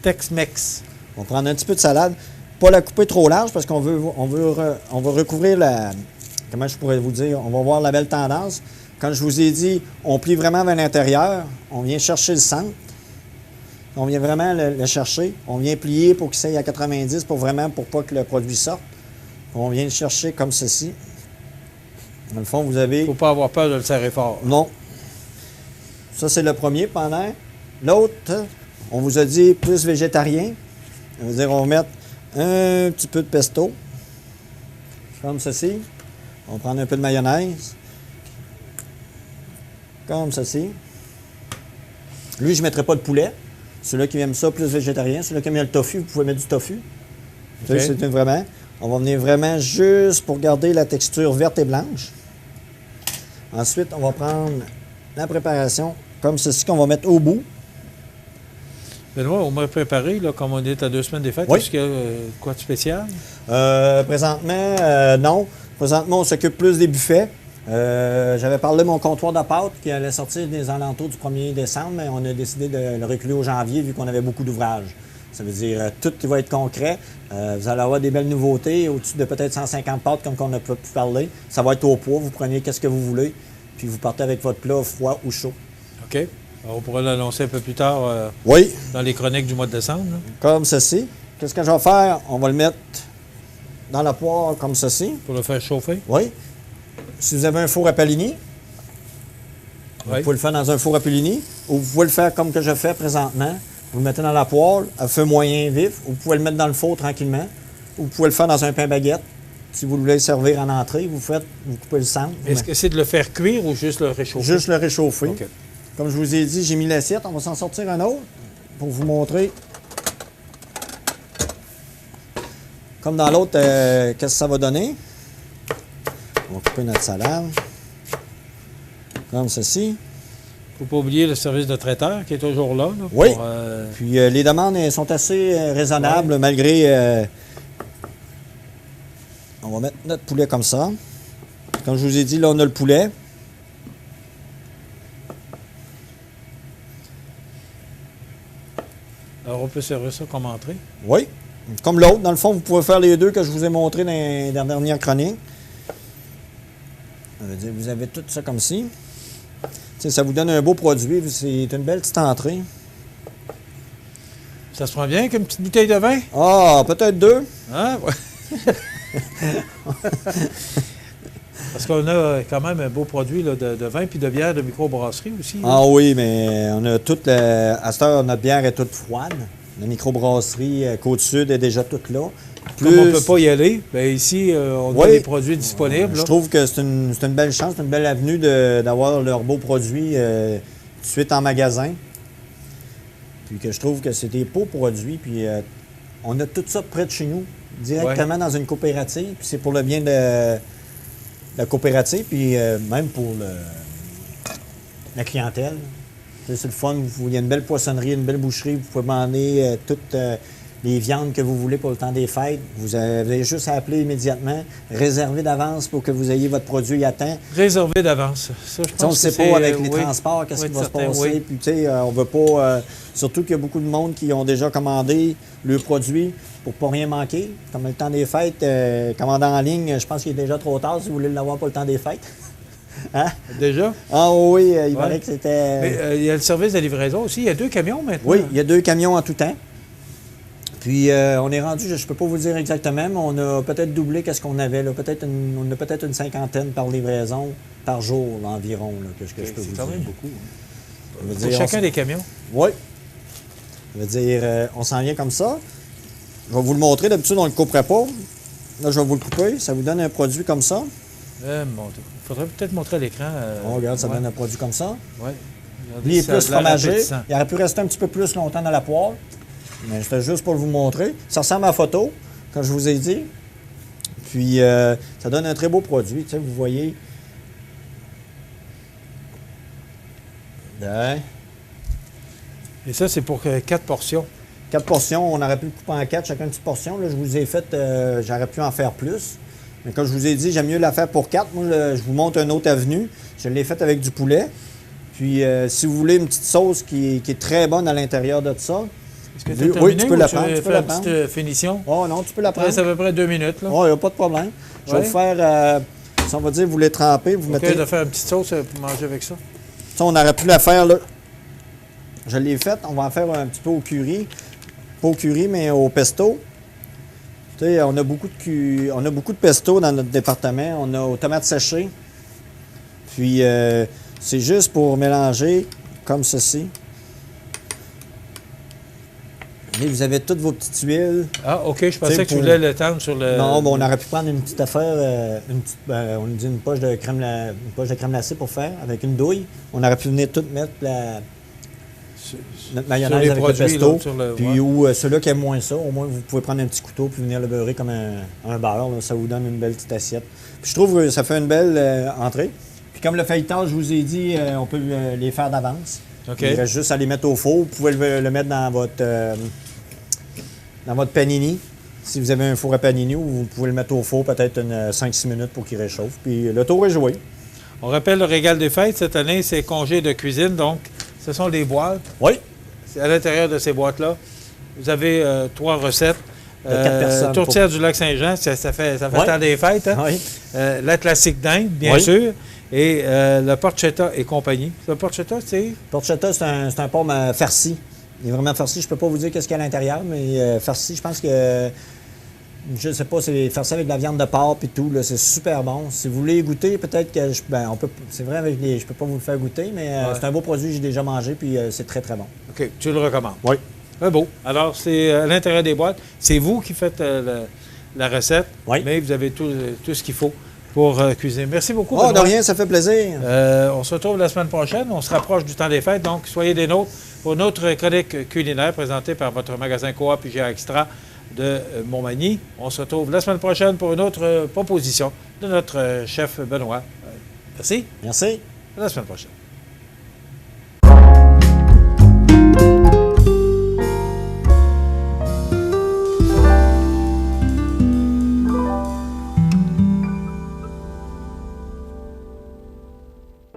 Tex-Mex. On va prendre un petit peu de salade. Pas la couper trop large parce qu'on on va recouvrir la... Comment je pourrais vous dire? On va voir la belle tendance. Quand je vous ai dit, on plie vraiment vers l'intérieur. On vient chercher le centre. On vient vraiment le chercher. On vient plier pour qu'il s'aille à 90 pour pas que le produit sorte. On vient le chercher comme ceci. Dans le fond, vous avez... Il ne faut pas avoir peur de le serrer fort. Non. Ça, c'est le premier pendant. L'autre, on vous a dit plus végétarien. Ça veut dire on va mettre un petit peu de pesto. Comme ceci. On va prendre un peu de mayonnaise. Comme ceci. Lui, je ne mettrai pas de poulet. Ceux-là qui aiment ça, plus végétarien. Ceux-là qui aiment le tofu, vous pouvez mettre du tofu. Okay. C'est vraiment. On va venir vraiment juste pour garder la texture verte et blanche. Ensuite, on va prendre la préparation comme ceci qu'on va mettre au bout. Benoît, on m'a préparé, là, comme on est à 2 semaines des fêtes. Oui. Est-ce qu'il y a quoi de spécial? Présentement, non. Présentement, on s'occupe plus des buffets. J'avais parlé de mon comptoir de pâtes qui allait sortir des alentours du 1er décembre, mais on a décidé de le reculer au janvier vu qu'on avait beaucoup d'ouvrages. Ça veut dire tout qui va être concret. Vous allez avoir des belles nouveautés, au-dessus de peut-être 150 pâtes comme on a pu parler. Ça va être au poids, vous prenez qu'est-ce que vous voulez, puis vous partez avec votre plat froid ou chaud. OK. Alors, on pourra l'annoncer un peu plus tard oui. Dans les chroniques du mois de décembre. Là. Comme ceci. Qu'est-ce que je vais faire? On va le mettre dans la poêle comme ceci. Pour le faire chauffer? Oui. Si vous avez un four à Palini, vous pouvez le faire dans un four à Palini, ou vous pouvez le faire comme que je fais présentement. Vous le mettez dans la poêle à feu moyen vif, ou vous pouvez le mettre dans le four tranquillement, ou vous pouvez le faire dans un pain baguette. Si vous voulez le servir en entrée, vous coupez le centre. Est-ce que c'est de le faire cuire ou juste le réchauffer? Juste le réchauffer. Okay. Comme je vous ai dit, j'ai mis l'assiette. On va s'en sortir un autre pour vous montrer. Comme dans l'autre, qu'est-ce que ça va donner? On va couper notre salade. Comme ceci. Il ne faut pas oublier le service de traiteur qui est toujours là. Oui. Puis les demandes sont assez raisonnables malgré... On va mettre notre poulet comme ça. Comme je vous ai dit, là, on a le poulet. Alors, on peut servir ça comme entrée? Oui. Comme l'autre. Dans le fond, vous pouvez faire les deux que je vous ai montrés dans les dernières chroniques. Ça veut dire, vous avez tout ça comme ci. T'sais, ça vous donne un beau produit. C'est une belle petite entrée. Ça se prend bien avec une petite bouteille de vin? Ah, peut-être 2. Ah, ouais. Parce qu'on a quand même un beau produit là, de vin puis de bière de microbrasserie aussi. Là. Ah oui, mais on a toute... à cette heure, notre bière est toute froide. La microbrasserie Côte-Sud est déjà toute là. Comme on ne peut pas y aller, bien ici, on a des produits disponibles. Je trouve que c'est une belle chance, une belle avenue d'avoir leurs beaux produits tout de suite en magasin. Puis que je trouve que c'est des beaux produits. Puis on a tout ça près de chez nous, directement dans une coopérative. Puis c'est pour le bien de la coopérative, puis même pour la clientèle. C'est le fun. Il y a une belle poissonnerie, une belle boucherie. Vous pouvez demander toutes les viandes que vous voulez pour le temps des fêtes. Vous avez juste à appeler immédiatement, réserver d'avance pour que vous ayez votre produit à temps. Réserver d'avance. Ça, je pense on ne sait pas avec les transports qu'est-ce qui va se passer. Oui. Puis, tu sais, on veut pas... surtout qu'il y a beaucoup de monde qui ont déjà commandé le produit pour pas rien manquer. Comme le temps des fêtes, commander en ligne, je pense qu'il est déjà trop tard si vous voulez l'avoir pour le temps des fêtes. Hein? Déjà? Ah oui, il paraît que c'était... Mais il y a le service de livraison aussi. Il y a 2 camions maintenant. Oui, il y a 2 camions en tout temps. Puis on est rendu, je ne peux pas vous dire exactement, mais on a peut-être doublé qu'est-ce qu'on avait. Là. On a peut-être une 50aine par livraison par jour là, environ. Là, que je peux vous dire. C'est quand même beaucoup. Hein. Pour chacun des camions? Oui. Ça veut dire, on s'en vient comme ça. Je vais vous le montrer. D'habitude, on ne le couperait pas. Là, je vais vous le couper. Ça vous donne un produit comme ça. Il faudrait peut-être montrer à l'écran. On regarde, ça donne un produit comme ça. Oui. Lui, il est plus fromagé. Il aurait pu rester un petit peu plus longtemps dans la poêle. Mais c'était juste pour vous montrer. Ça ressemble à la photo, comme je vous ai dit. Puis, ça donne un très beau produit. Tu sais, vous voyez. Ouais. Et ça, c'est pour 4 portions. 4 portions, on aurait pu le couper en 4, chacun une petite portion. Là, je vous ai fait, j'aurais pu en faire plus. Mais comme je vous ai dit, j'aime mieux la faire pour 4. Moi, je vous montre une autre avenue. Je l'ai faite avec du poulet. Puis, si vous voulez une petite sauce qui est très bonne à l'intérieur de ça, est-ce que tu oui, tu peux la prendre. Tu peux la prendre. Petite finition? Oh non, tu peux la prendre. C'est à peu près 2 minutes. Oh, il n'y a pas de problème. Je vais vous faire, si on va dire, vous les trempez, vous mettez... de faire une petite sauce pour manger avec ça. Ça, on aurait pu la faire, là. Je l'ai faite. On va en faire un petit peu au curry. Pas au curry, mais au pesto. Tu sais, on a beaucoup de pesto dans notre département. On a aux tomates séchées. Puis, c'est juste pour mélanger comme ceci. Et vous avez toutes vos petites huiles. Ah, OK. Je pensais que tu voulais le tendre sur le... Non, on aurait pu prendre une petite affaire, on dit une poche de crème glacée pour faire, avec une douille. On aurait pu venir tout mettre notre mayonnaise avec produits, le pesto. Puis ou ceux-là qui aiment moins ça, au moins vous pouvez prendre un petit couteau puis venir le beurrer comme un beurre. Là, ça vous donne une belle petite assiette. Puis je trouve que ça fait une belle entrée. Puis comme le feuilletage, je vous ai dit, on peut les faire d'avance. Okay. Il reste juste à les mettre au four. Vous pouvez le mettre dans votre panini. Si vous avez un four à panini, vous pouvez le mettre au four peut-être 5-6 minutes pour qu'il réchauffe. Puis le tour est joué. On rappelle le régal des fêtes. Cette année, c'est congé de cuisine. Donc, ce sont des boîtes. Oui. À l'intérieur de ces boîtes-là, vous avez 3 recettes. De 4 personnes. Tourtière du Lac-Saint-Jean, ça fait temps des fêtes. Hein? Oui. La classique dinde, bien sûr. Et le porchetta et compagnie. Le porchetta, c'est? Porchetta, c'est un porc farci. Il est vraiment farci. Je ne peux pas vous dire qu'est-ce qu'il y a à l'intérieur, mais farci, je pense que... Je ne sais pas, c'est farci avec de la viande de porc et tout. C'est super bon. Si vous voulez goûter, peut-être que... on peut, c'est vrai, avec je ne peux pas vous le faire goûter, mais c'est un beau produit que j'ai déjà mangé, puis c'est très, très bon. OK. Tu le recommandes? Oui. Très beau. Alors, c'est à l'intérieur des boîtes. C'est vous qui faites la recette, mais vous avez tout ce qu'il faut pour cuisiner. Merci beaucoup. Oh, de rien, ça fait plaisir. On se retrouve la semaine prochaine. On se rapproche du temps des fêtes, donc soyez des nôtres pour une autre chronique culinaire présentée par votre magasin Coop IGA Extra de Montmagny. On se retrouve la semaine prochaine pour une autre proposition de notre chef Benoît. Merci. Merci. À la semaine prochaine.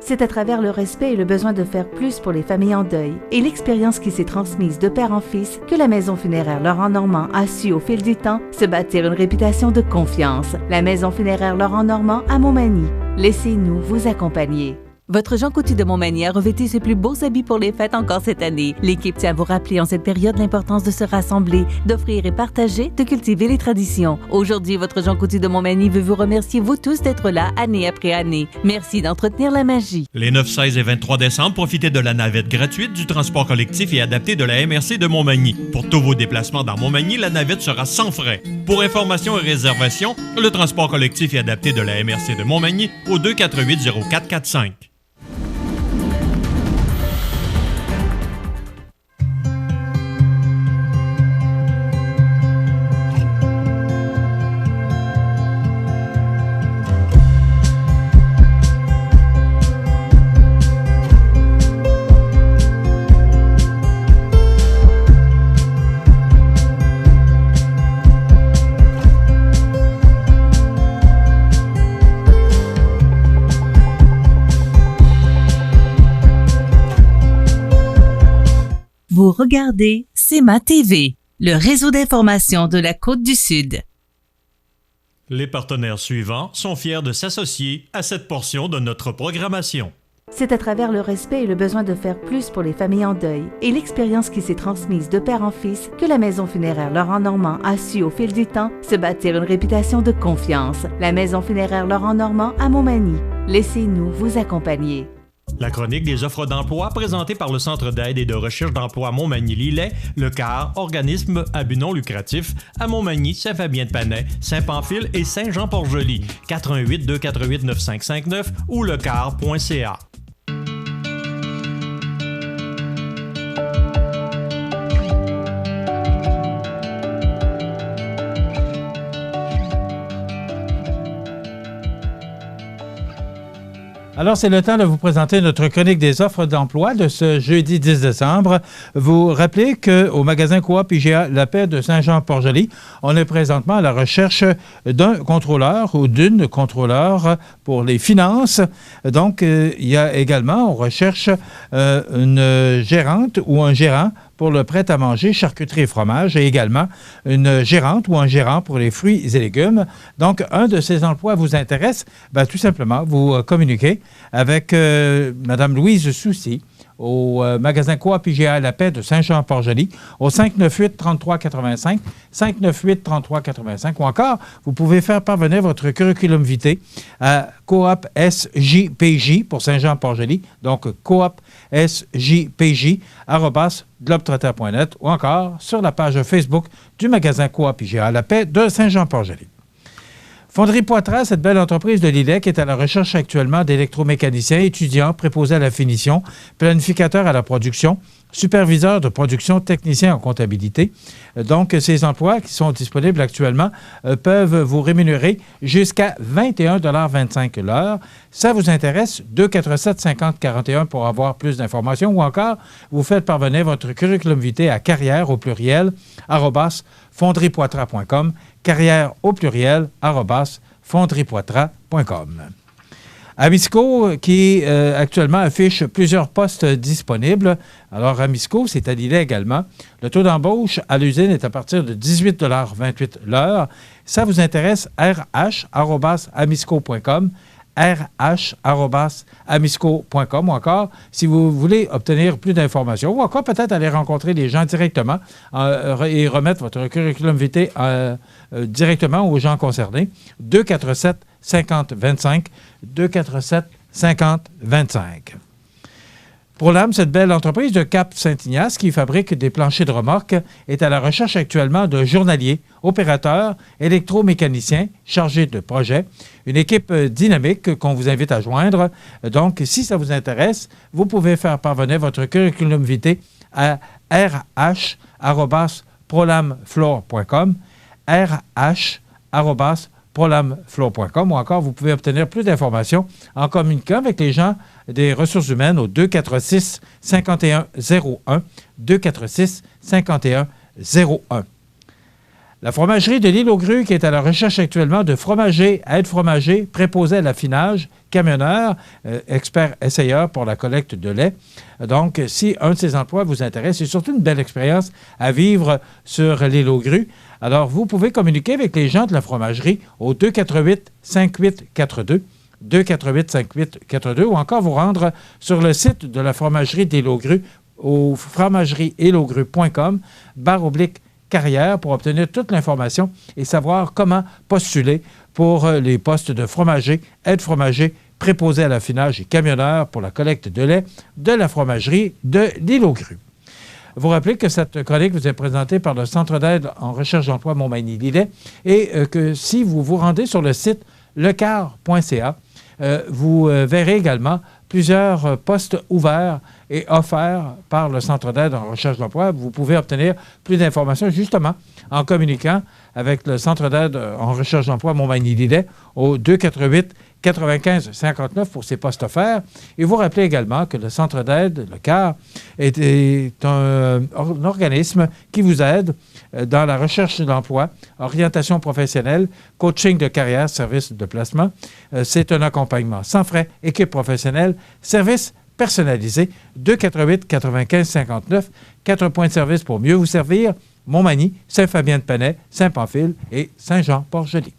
C'est à travers le respect et le besoin de faire plus pour les familles en deuil et l'expérience qui s'est transmise de père en fils que la Maison funéraire Laurent Normand a su au fil du temps se bâtir une réputation de confiance. La Maison funéraire Laurent Normand à Montmagny. Laissez-nous vous accompagner. Votre Jean Coutu de Montmagny a revêtu ses plus beaux habits pour les fêtes encore cette année. L'équipe tient à vous rappeler en cette période l'importance de se rassembler, d'offrir et partager, de cultiver les traditions. Aujourd'hui, votre Jean Coutu de Montmagny veut vous remercier vous tous d'être là année après année. Merci d'entretenir la magie. Les 9, 16 et 23 décembre, profitez de la navette gratuite du transport collectif et adapté de la MRC de Montmagny. Pour tous vos déplacements dans Montmagny, la navette sera sans frais. Pour information et réservation, le transport collectif et adapté de la MRC de Montmagny au 248-0445. Vous regardez CEMA TV, le réseau d'information de la Côte-du-Sud. Les partenaires suivants sont fiers de s'associer à cette portion de notre programmation. C'est à travers le respect et le besoin de faire plus pour les familles en deuil et l'expérience qui s'est transmise de père en fils que la Maison funéraire Laurent Normand a su au fil du temps se bâtir une réputation de confiance. La Maison funéraire Laurent Normand à Montmagny. Laissez-nous vous accompagner. La chronique des offres d'emploi présentée par le Centre d'aide et de recherche d'emploi Montmagny-Lillet, le CAR, organisme à but non lucratif, à Montmagny, Saint-Fabien-de-Panay, Saint-Pamphile et Saint-Jean-Port-Joli, 418-248-9559 ou lecar.ca. Alors, c'est le temps de vous présenter notre chronique des offres d'emploi de ce jeudi 10 décembre. Vous rappelez qu'au magasin Coop IGA La Paix de Saint-Jean-Port-Joli, on est présentement à la recherche d'un contrôleur ou d'une contrôleur pour les finances. Donc, il y a également, on recherche une gérante ou un gérant pour le prêt-à-manger, charcuterie et fromage, et également une gérante ou un gérant pour les fruits et légumes. Donc, un de ces emplois vous intéresse, bien, tout simplement, vous communiquez avec Mme Louise Soucy au magasin Coop IGA La Paix de Saint-Jean-Port-Joli, au 598-3385, 598-3385, ou encore, vous pouvez faire parvenir votre curriculum vitae à Coop SJPJ pour Saint-Jean-Port-Joli, donc Coop SJPJ, @globetrotter.net, ou encore sur la page Facebook du magasin Coop IGA La Paix de Saint-Jean-Port-Joli. Fonderie Poitras, cette belle entreprise de Lillet qui est à la recherche actuellement d'électromécaniciens, étudiants, préposés à la finition, planificateurs à la production, superviseurs de production, techniciens en comptabilité. Donc, ces emplois qui sont disponibles actuellement peuvent vous rémunérer jusqu'à 21,25 $ l'heure. Ça vous intéresse? 247-50-41 pour avoir plus d'informations, ou encore, vous faites parvenir votre curriculum vitae à carrière au pluriel @fonderiepoitras.com, carrière au pluriel @fonderiepoitras.com. Amisco, qui actuellement affiche plusieurs postes disponibles. Alors, Amisco, c'est à Lillet également. Le taux d'embauche à l'usine est à partir de 18,28 $ l'heure. Ça vous intéresse? rh@amisco.com, rh@amisco.com, ou encore, si vous voulez obtenir plus d'informations, ou encore peut-être aller rencontrer les gens directement et remettre votre curriculum vitae directement aux gens concernés, 247-50-25, 247-50-25. Prolam, cette belle entreprise de Cap-Saint-Ignace qui fabrique des planchers de remorque, est à la recherche actuellement d'un journalier, opérateur, électromécanicien, chargé de projet. Une équipe dynamique qu'on vous invite à joindre. Donc, si ça vous intéresse, vous pouvez faire parvenir votre curriculum vitae à rh@prolamfloor.com, rh@prolamfloor.com, ou encore, vous pouvez obtenir plus d'informations en communiquant avec les gens des ressources humaines au 246-5101, 246-5101. La fromagerie de l'Île aux Grues qui est à la recherche actuellement de fromagers, aides-fromagers, préposés à l'affinage, camionneurs, experts essayeurs pour la collecte de lait. Donc, si un de ces emplois vous intéresse, c'est surtout une belle expérience à vivre sur l'Île aux Grues. Alors, vous pouvez communiquer avec les gens de la fromagerie au 248-5842, 248-5842, ou encore vous rendre sur le site de la fromagerie d'Île aux Grues au fromagerie-île-aux-grues.com/carrière pour obtenir toute l'information et savoir comment postuler pour les postes de fromager, aide-fromager, préposé à l'affinage et camionneur pour la collecte de lait de la fromagerie de l'Île aux Grues. Vous rappelez que cette chronique vous est présentée par le Centre d'aide en recherche d'emploi Montmagny-Lillet et que si vous vous rendez sur le site lecar.ca, vous verrez également plusieurs postes ouverts et offerts par le Centre d'aide en recherche d'emploi. Vous pouvez obtenir plus d'informations justement en communiquant avec le Centre d'aide en recherche d'emploi Montmagny-Lillet au 248-95-59 pour ces postes offerts. Et vous rappelez également que le Centre d'aide, le CAR, est un organisme qui vous aide dans la recherche d'emploi, orientation professionnelle, coaching de carrière, service de placement. C'est un accompagnement sans frais, équipe professionnelle, service personnalisé, 248-95-59, 4 points de service pour mieux vous servir, Montmagny, Saint-Fabien-de-Panay, Saint-Pamphile et Saint-Jean-Port-Joli.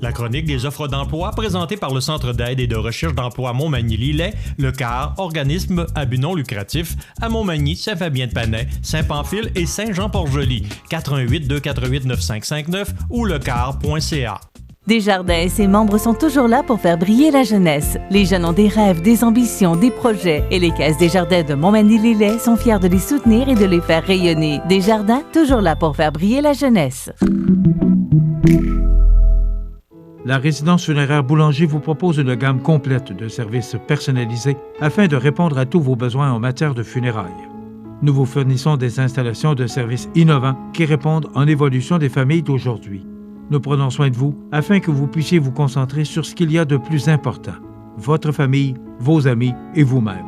La chronique des offres d'emploi présentée par le Centre d'aide et de recherche d'emploi Montmagny-Lillet, le CAR, organisme à but non lucratif, à Montmagny, Saint-Fabien-de-Panay, Saint-Pamphile et Saint-Jean-Port-Joli, 418-248-9559 ou lecar.ca. Desjardins et ses membres sont toujours là pour faire briller la jeunesse. Les jeunes ont des rêves, des ambitions, des projets et les Caisses Desjardins de Montmagny-Lillet sont fiers de les soutenir et de les faire rayonner. Desjardins, toujours là pour faire briller la jeunesse. La résidence funéraire Boulanger vous propose une gamme complète de services personnalisés afin de répondre à tous vos besoins en matière de funérailles. Nous vous fournissons des installations de services innovants qui répondent en évolution des familles d'aujourd'hui. Nous prenons soin de vous afin que vous puissiez vous concentrer sur ce qu'il y a de plus important, votre famille, vos amis et vous-même.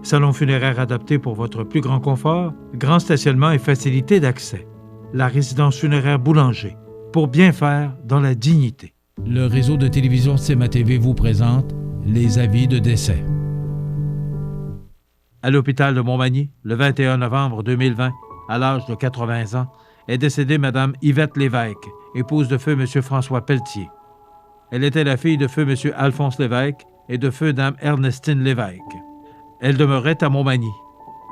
Salon funéraire adapté pour votre plus grand confort, grand stationnement et facilité d'accès. La résidence funéraire Boulanger, pour bien faire dans la dignité. Le réseau de télévision CEMA TV vous présente les avis de décès. À l'hôpital de Montmagny, le 21 novembre 2020, à l'âge de 80 ans, est décédée Mme Yvette Lévesque, épouse de feu M. François Pelletier. Elle était la fille de feu M. Alphonse Lévesque et de feu Dame Ernestine Lévesque. Elle demeurait à Montmagny.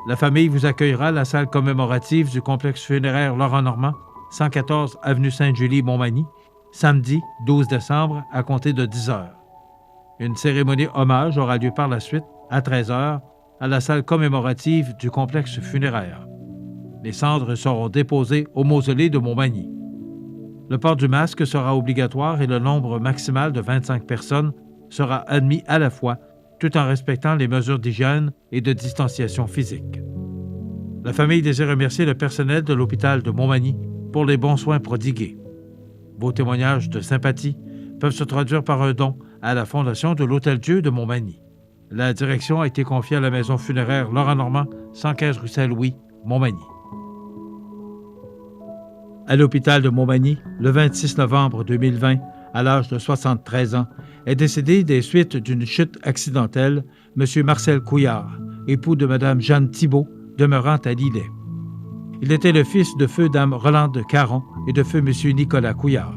La famille vous accueillera à la salle commémorative du complexe funéraire Laurent-Normand, 114 avenue Sainte-Julie, Montmagny, samedi 12 décembre à compter de 10 heures. Une cérémonie hommage aura lieu par la suite, à 13 heures, à la salle commémorative du complexe funéraire. Les cendres seront déposées au mausolée de Montmagny. Le port du masque sera obligatoire et le nombre maximal de 25 personnes sera admis à la fois, tout en respectant les mesures d'hygiène et de distanciation physique. La famille désire remercier le personnel de l'hôpital de Montmagny pour les bons soins prodigués. Vos témoignages de sympathie peuvent se traduire par un don à la Fondation de l'Hôtel-Dieu de Montmagny. La direction a été confiée à la maison funéraire Laurent-Normand, 115 rue Saint-Louis, Montmagny. À l'hôpital de Montmagny, le 26 novembre 2020, à l'âge de 73 ans, est décédé des suites d'une chute accidentelle M. Marcel Couillard, époux de Mme Jeanne Thibault, demeurant à Lillet. Il était le fils de feu Dame Rolande Caron et de feu M. Nicolas Couillard.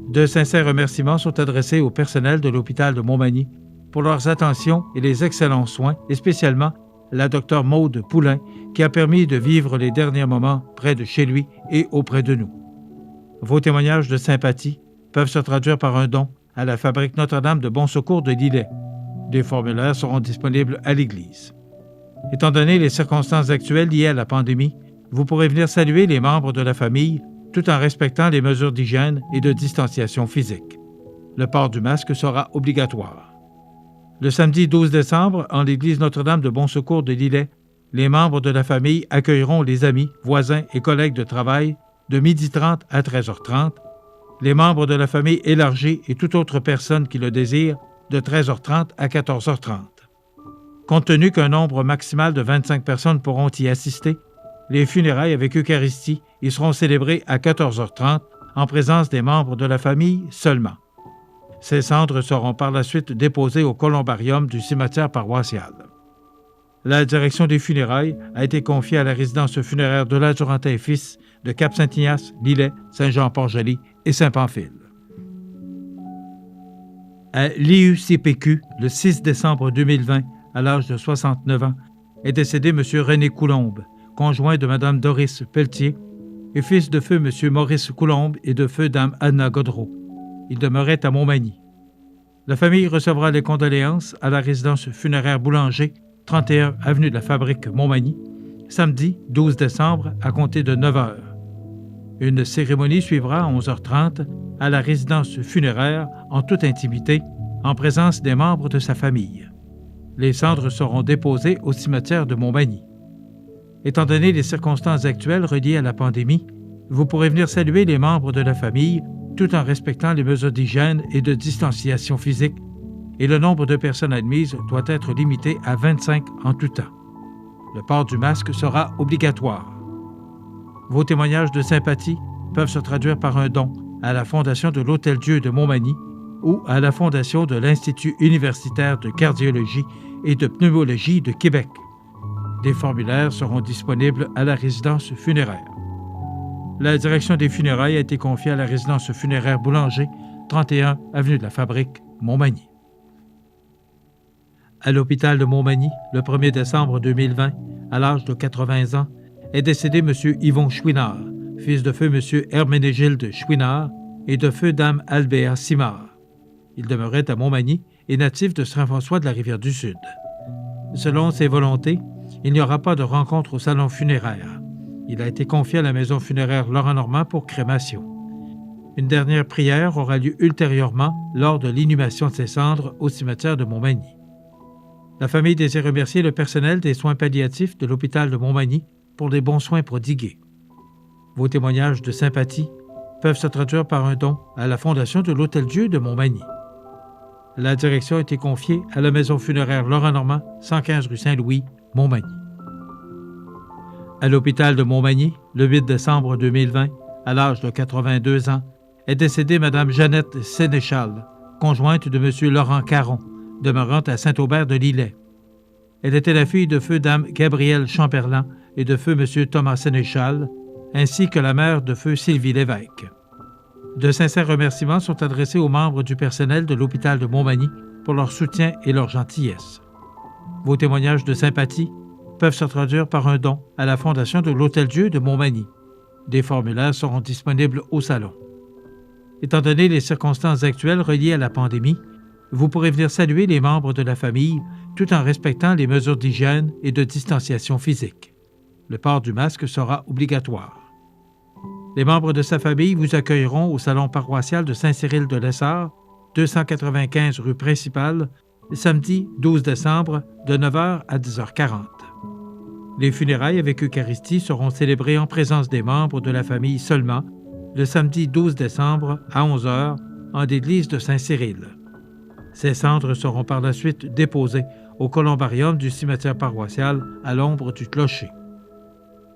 De sincères remerciements sont adressés au personnel de l'hôpital de Montmagny pour leurs attentions et les excellents soins, et spécialement la Dr Maude Poulain, qui a permis de vivre les derniers moments près de chez lui et auprès de nous. Vos témoignages de sympathie peuvent se traduire par un don à la fabrique Notre-Dame de Bon Secours de Lillet. Des formulaires seront disponibles à l'église. Étant donné les circonstances actuelles liées à la pandémie, vous pourrez venir saluer les membres de la famille tout en respectant les mesures d'hygiène et de distanciation physique. Le port du masque sera obligatoire. Le samedi 12 décembre, en l'église Notre-Dame de Bon Secours de Lillet, les membres de la famille accueilleront les amis, voisins et collègues de travail de 12h30 à 13h30, les membres de la famille élargie et toute autre personne qui le désire de 13h30 à 14h30. Compte tenu qu'un nombre maximal de 25 personnes pourront y assister, les funérailles avec Eucharistie y seront célébrées à 14h30 en présence des membres de la famille seulement. Ces cendres seront par la suite déposées au columbarium du cimetière paroissial. La direction des funérailles a été confiée à la résidence funéraire de l'Adjurantin et Fils de Cap-Saint-Ignace, Lillet, Saint-Jean-Port-Joli et Saint-Pamphile. À l'IUCPQ, le 6 décembre 2020, à l'âge de 69 ans, est décédé M. René Coulombe, conjoint de Mme Doris Pelletier et fils de feu M. Maurice Coulombe et de feu Dame Anna Godreau. Il demeurait à Montmagny. La famille recevra les condoléances à la résidence funéraire Boulanger, 31 avenue de la Fabrique, Montmagny, samedi 12 décembre à compter de 9 h. Une cérémonie suivra à 11h30 à la résidence funéraire en toute intimité, en présence des membres de sa famille. Les cendres seront déposées au cimetière de Montmagny. Étant donné les circonstances actuelles reliées à la pandémie, vous pourrez venir saluer les membres de la famille tout en respectant les mesures d'hygiène et de distanciation physique, et le nombre de personnes admises doit être limité à 25 en tout temps. Le port du masque sera obligatoire. Vos témoignages de sympathie peuvent se traduire par un don à la Fondation de l'Hôtel-Dieu de Montmagny ou à la Fondation de l'Institut universitaire de cardiologie et de pneumologie de Québec. Des formulaires seront disponibles à la résidence funéraire. La direction des funérailles a été confiée à la résidence funéraire Boulanger, 31 avenue de la Fabrique, Montmagny. À l'hôpital de Montmagny, le 1er décembre 2020, à l'âge de 80 ans, est décédé M. Yvon Chouinard, fils de feu M. Herménégilde Chouinard et de feu Dame Albéa Simard. Il demeurait à Montmagny et natif de Saint-François de la Rivière-du-Sud. Selon ses volontés, il n'y aura pas de rencontre au salon funéraire. Il a été confié à la maison funéraire Laurent-Normand pour crémation. Une dernière prière aura lieu ultérieurement lors de l'inhumation de ses cendres au cimetière de Montmagny. La famille désire remercier le personnel des soins palliatifs de l'hôpital de Montmagny pour les bons soins prodigués. Vos témoignages de sympathie peuvent se traduire par un don à la Fondation de l'Hôtel-Dieu de Montmagny. La direction a été confiée à la maison funéraire Laurent Normand, 115 rue Saint-Louis, Montmagny. À l'hôpital de Montmagny, le 8 décembre 2020, à l'âge de 82 ans, est décédée Mme Jeannette Sénéchal, conjointe de M. Laurent Caron, demeurant à Saint-Aubert-de-Lillet. Elle était la fille de feu Dame Gabrielle Champerland et de feu M. Thomas Sénéchal, ainsi que la mère de feu Sylvie Lévesque. De sincères remerciements sont adressés aux membres du personnel de l'hôpital de Montmagny pour leur soutien et leur gentillesse. Vos témoignages de sympathie peuvent se traduire par un don à la Fondation de l'Hôtel-Dieu de Montmagny. Des formulaires seront disponibles au salon. Étant donné les circonstances actuelles reliées à la pandémie, vous pourrez venir saluer les membres de la famille tout en respectant les mesures d'hygiène et de distanciation physique. Le port du masque sera obligatoire. Les membres de sa famille vous accueilleront au salon paroissial de Saint-Cyril-de-Lessard, 295 rue principale, samedi 12 décembre de 9h à 10h40. Les funérailles avec Eucharistie seront célébrées en présence des membres de la famille seulement le samedi 12 décembre à 11h en l'église de Saint-Cyril. Ces cendres seront par la suite déposées au columbarium du cimetière paroissial à l'ombre du clocher.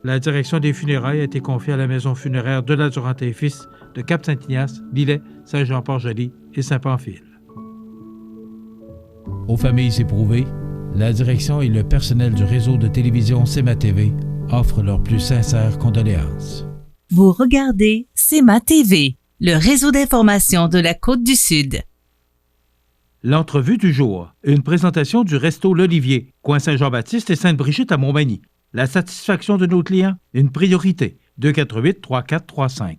La direction des funérailles a été confiée à la maison funéraire de la Duranté et Fils de Cap-Saint-Ignace, Lillet, Saint-Jean-Port-Joli et Saint-Pamphile. Aux familles éprouvées, la direction et le personnel du réseau de télévision CEMA TV offrent leurs plus sincères condoléances. Vous regardez CEMA TV, le réseau d'information de la Côte-du-Sud. L'entrevue du jour, une présentation du Resto L'Olivier, coin Saint-Jean-Baptiste et Sainte-Brigitte à Montmagny. La satisfaction de nos clients, une priorité. 248-3435.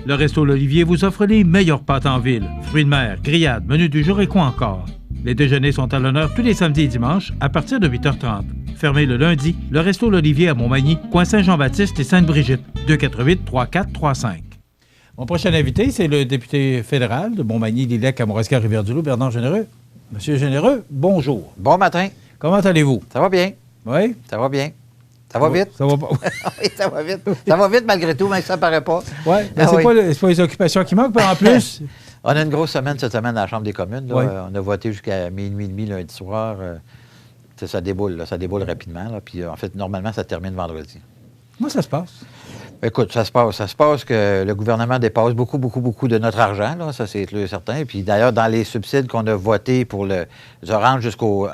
Le Resto L'Olivier vous offre les meilleures pâtes en ville, fruits de mer, grillades, menus du jour et quoi encore. Les déjeuners sont à l'honneur tous les samedis et dimanches à partir de 8h30. Fermé le lundi, le Resto L'Olivier à Montmagny, coin Saint-Jean-Baptiste et Sainte-Brigitte. 248-3435. Mon prochain invité, c'est le député fédéral de Montmagny, Lillet, Kamouraska, Rivière-du-Loup, Bernard Généreux. Monsieur Généreux, bonjour. Bon matin. Comment allez-vous? Ça va bien. Oui? Ça va bien. Ça va vite. Ça va pas. Oui, ça va vite. Ça va vite malgré tout, même si ça ne paraît pas. Oui, c'est pas les occupations qui manquent, mais en plus... On a une grosse semaine cette semaine à la Chambre des communes. Là. Oui. On a voté jusqu'à minuit et demi lundi soir. Ça déboule, là. Ça déboule rapidement. Là. Puis en fait, normalement, ça termine vendredi. Comment ça se passe? Écoute, ça se passe que le gouvernement dépasse beaucoup de notre argent, là, ça c'est clair et certain. Puis d'ailleurs, dans les subsides qu'on a votés pour les oranges jusqu'au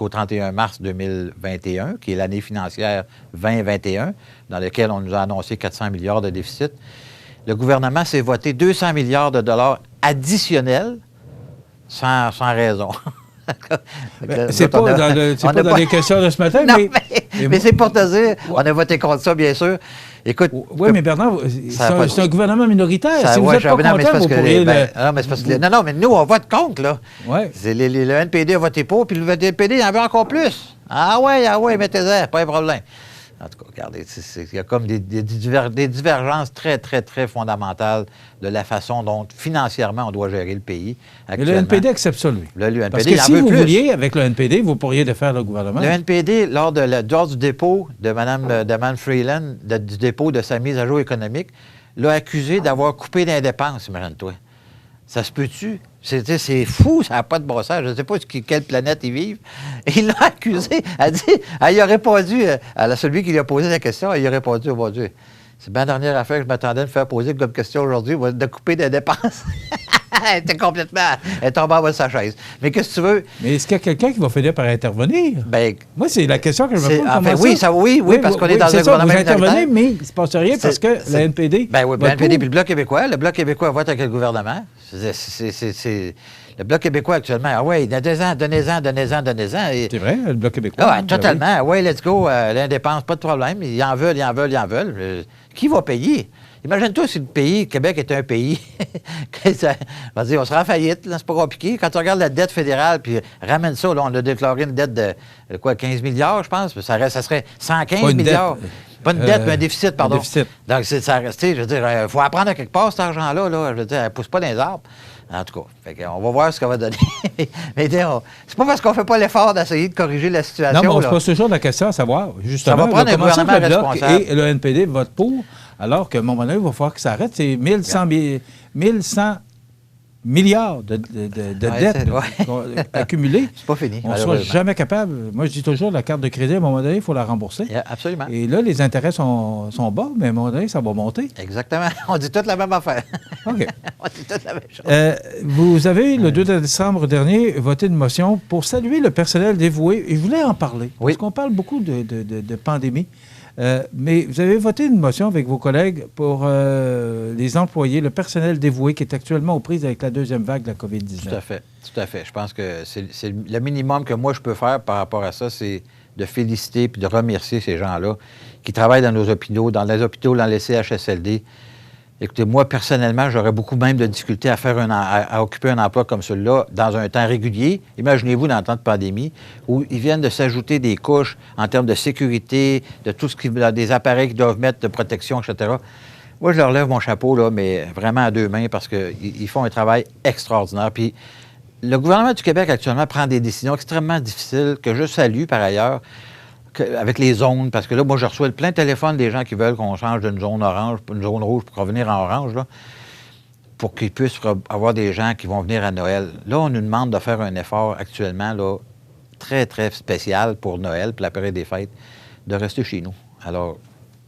31 mars 2021, qui est l'année financière 2021, dans laquelle on nous a annoncé 400 milliards de déficit, le gouvernement s'est voté 200 milliards de dollars additionnels sans raison. C'est pas dans les questions de ce matin, non, mais c'est pour te dire, on a voté contre ça, bien sûr. Écoute, oui, mais Bernard, c'est un gouvernement minoritaire. Si vous n'êtes pas content, vous pourriez... Non, mais nous, on vote contre, là. Ouais. Le NPD a voté pour, puis le NPD, il en veut encore plus. Ah ouais, mettez-en, pas un problème. En tout cas, regardez, il y a comme des divergences très, très, très fondamentales de la façon dont, financièrement, on doit gérer le pays. Mais le NPD accepte ça, lui. Le NPD, parce que si vous vouliez, avec le NPD, vous pourriez défaire le gouvernement. Le NPD, lors du dépôt de Mme Freeland, du dépôt de sa mise à jour économique, l'a accusé d'avoir coupé des dépenses, imagine-toi. Ça se peut-tu? C'est fou, ça n'a pas de bon sens. Je ne sais pas quelle planète ils vivent. Et il l'a accusé. Il a répondu à celui qui lui a posé la question, il a répondu, oh mon Dieu, c'est bien la dernière affaire que je m'attendais de faire poser comme question aujourd'hui, de couper des dépenses. Elle était complètement... Elle est tombée en bas de sa chaise. Mais qu'est-ce que tu veux? Mais est-ce qu'il y a quelqu'un qui va finir par intervenir? Ben, moi, c'est la question que je me pose. Oui, parce qu'on est dans un gouvernement minoritaire. Vous intervenez, mais il ne se passe rien parce que le NPD... Ben oui, le NPD puis le Bloc québécois. Le Bloc québécois vote avec le gouvernement. Le Bloc québécois, actuellement, ah ouais, donnez-en. C'est vrai, le Bloc québécois. Ah, totalement. Ah ouais, let's go, l'indépendance, pas de problème. Ils en veulent. Qui va payer? Imagine-toi si le pays, Québec est un pays, on sera en faillite, là, c'est pas compliqué. Quand tu regardes la dette fédérale, puis ramène ça, là, on a déclaré une dette de 15 milliards, je pense, ça serait 115 milliards. Pas une dette, mais un déficit, pardon. Donc, ça restait, je veux dire, il faut apprendre à quelque part cet argent-là, là, je veux dire, elle ne pousse pas dans les arbres. En tout cas, on va voir ce qu'elle va donner. Mais c'est pas parce qu'on ne fait pas l'effort d'essayer de corriger la situation. Non, mais on se pose toujours la question à savoir, justement, ça va prendre un gouvernement responsable. Et le NPD vote pour, alors qu'à un moment donné, il va falloir que ça arrête. C'est 1100 milliards de dettes accumulées. C'est pas fini. On ne sera jamais capable. Moi, je dis toujours, la carte de crédit, à un moment donné, il faut la rembourser. Absolument. Et là, les intérêts sont bas, mais à un moment donné, ça va monter. Exactement. On dit toute la même affaire. OK. On dit toute la même chose. Vous avez, le 2 décembre dernier, voté une motion pour saluer le personnel dévoué. Et je voulais en parler. Parce qu'on parle beaucoup de pandémie. Mais vous avez voté une motion avec vos collègues pour les employés, le personnel dévoué qui est actuellement aux prises avec la deuxième vague de la COVID-19. Tout à fait. Tout à fait. Je pense que c'est le minimum que moi je peux faire par rapport à ça, c'est de féliciter puis de remercier ces gens-là qui travaillent dans nos hôpitaux, dans les CHSLD. Écoutez, moi, personnellement, j'aurais beaucoup même de difficultés à occuper un emploi comme celui-là dans un temps régulier. Imaginez-vous dans le temps de pandémie, où ils viennent de s'ajouter des couches en termes de sécurité, de tout ce qui des appareils qu'ils doivent mettre de protection, etc. Moi, je leur lève mon chapeau, là, mais vraiment à deux mains, parce qu'ils font un travail extraordinaire. Puis le gouvernement du Québec, actuellement, prend des décisions extrêmement difficiles, que je salue, par ailleurs, avec les zones, parce que là, moi, je reçois plein de téléphones des gens qui veulent qu'on change d'une zone orange, une zone rouge pour revenir en orange, là, pour qu'ils puissent avoir des gens qui vont venir à Noël. Là, on nous demande de faire un effort actuellement, là, très, très spécial pour Noël, pour la période des fêtes, de rester chez nous. Alors,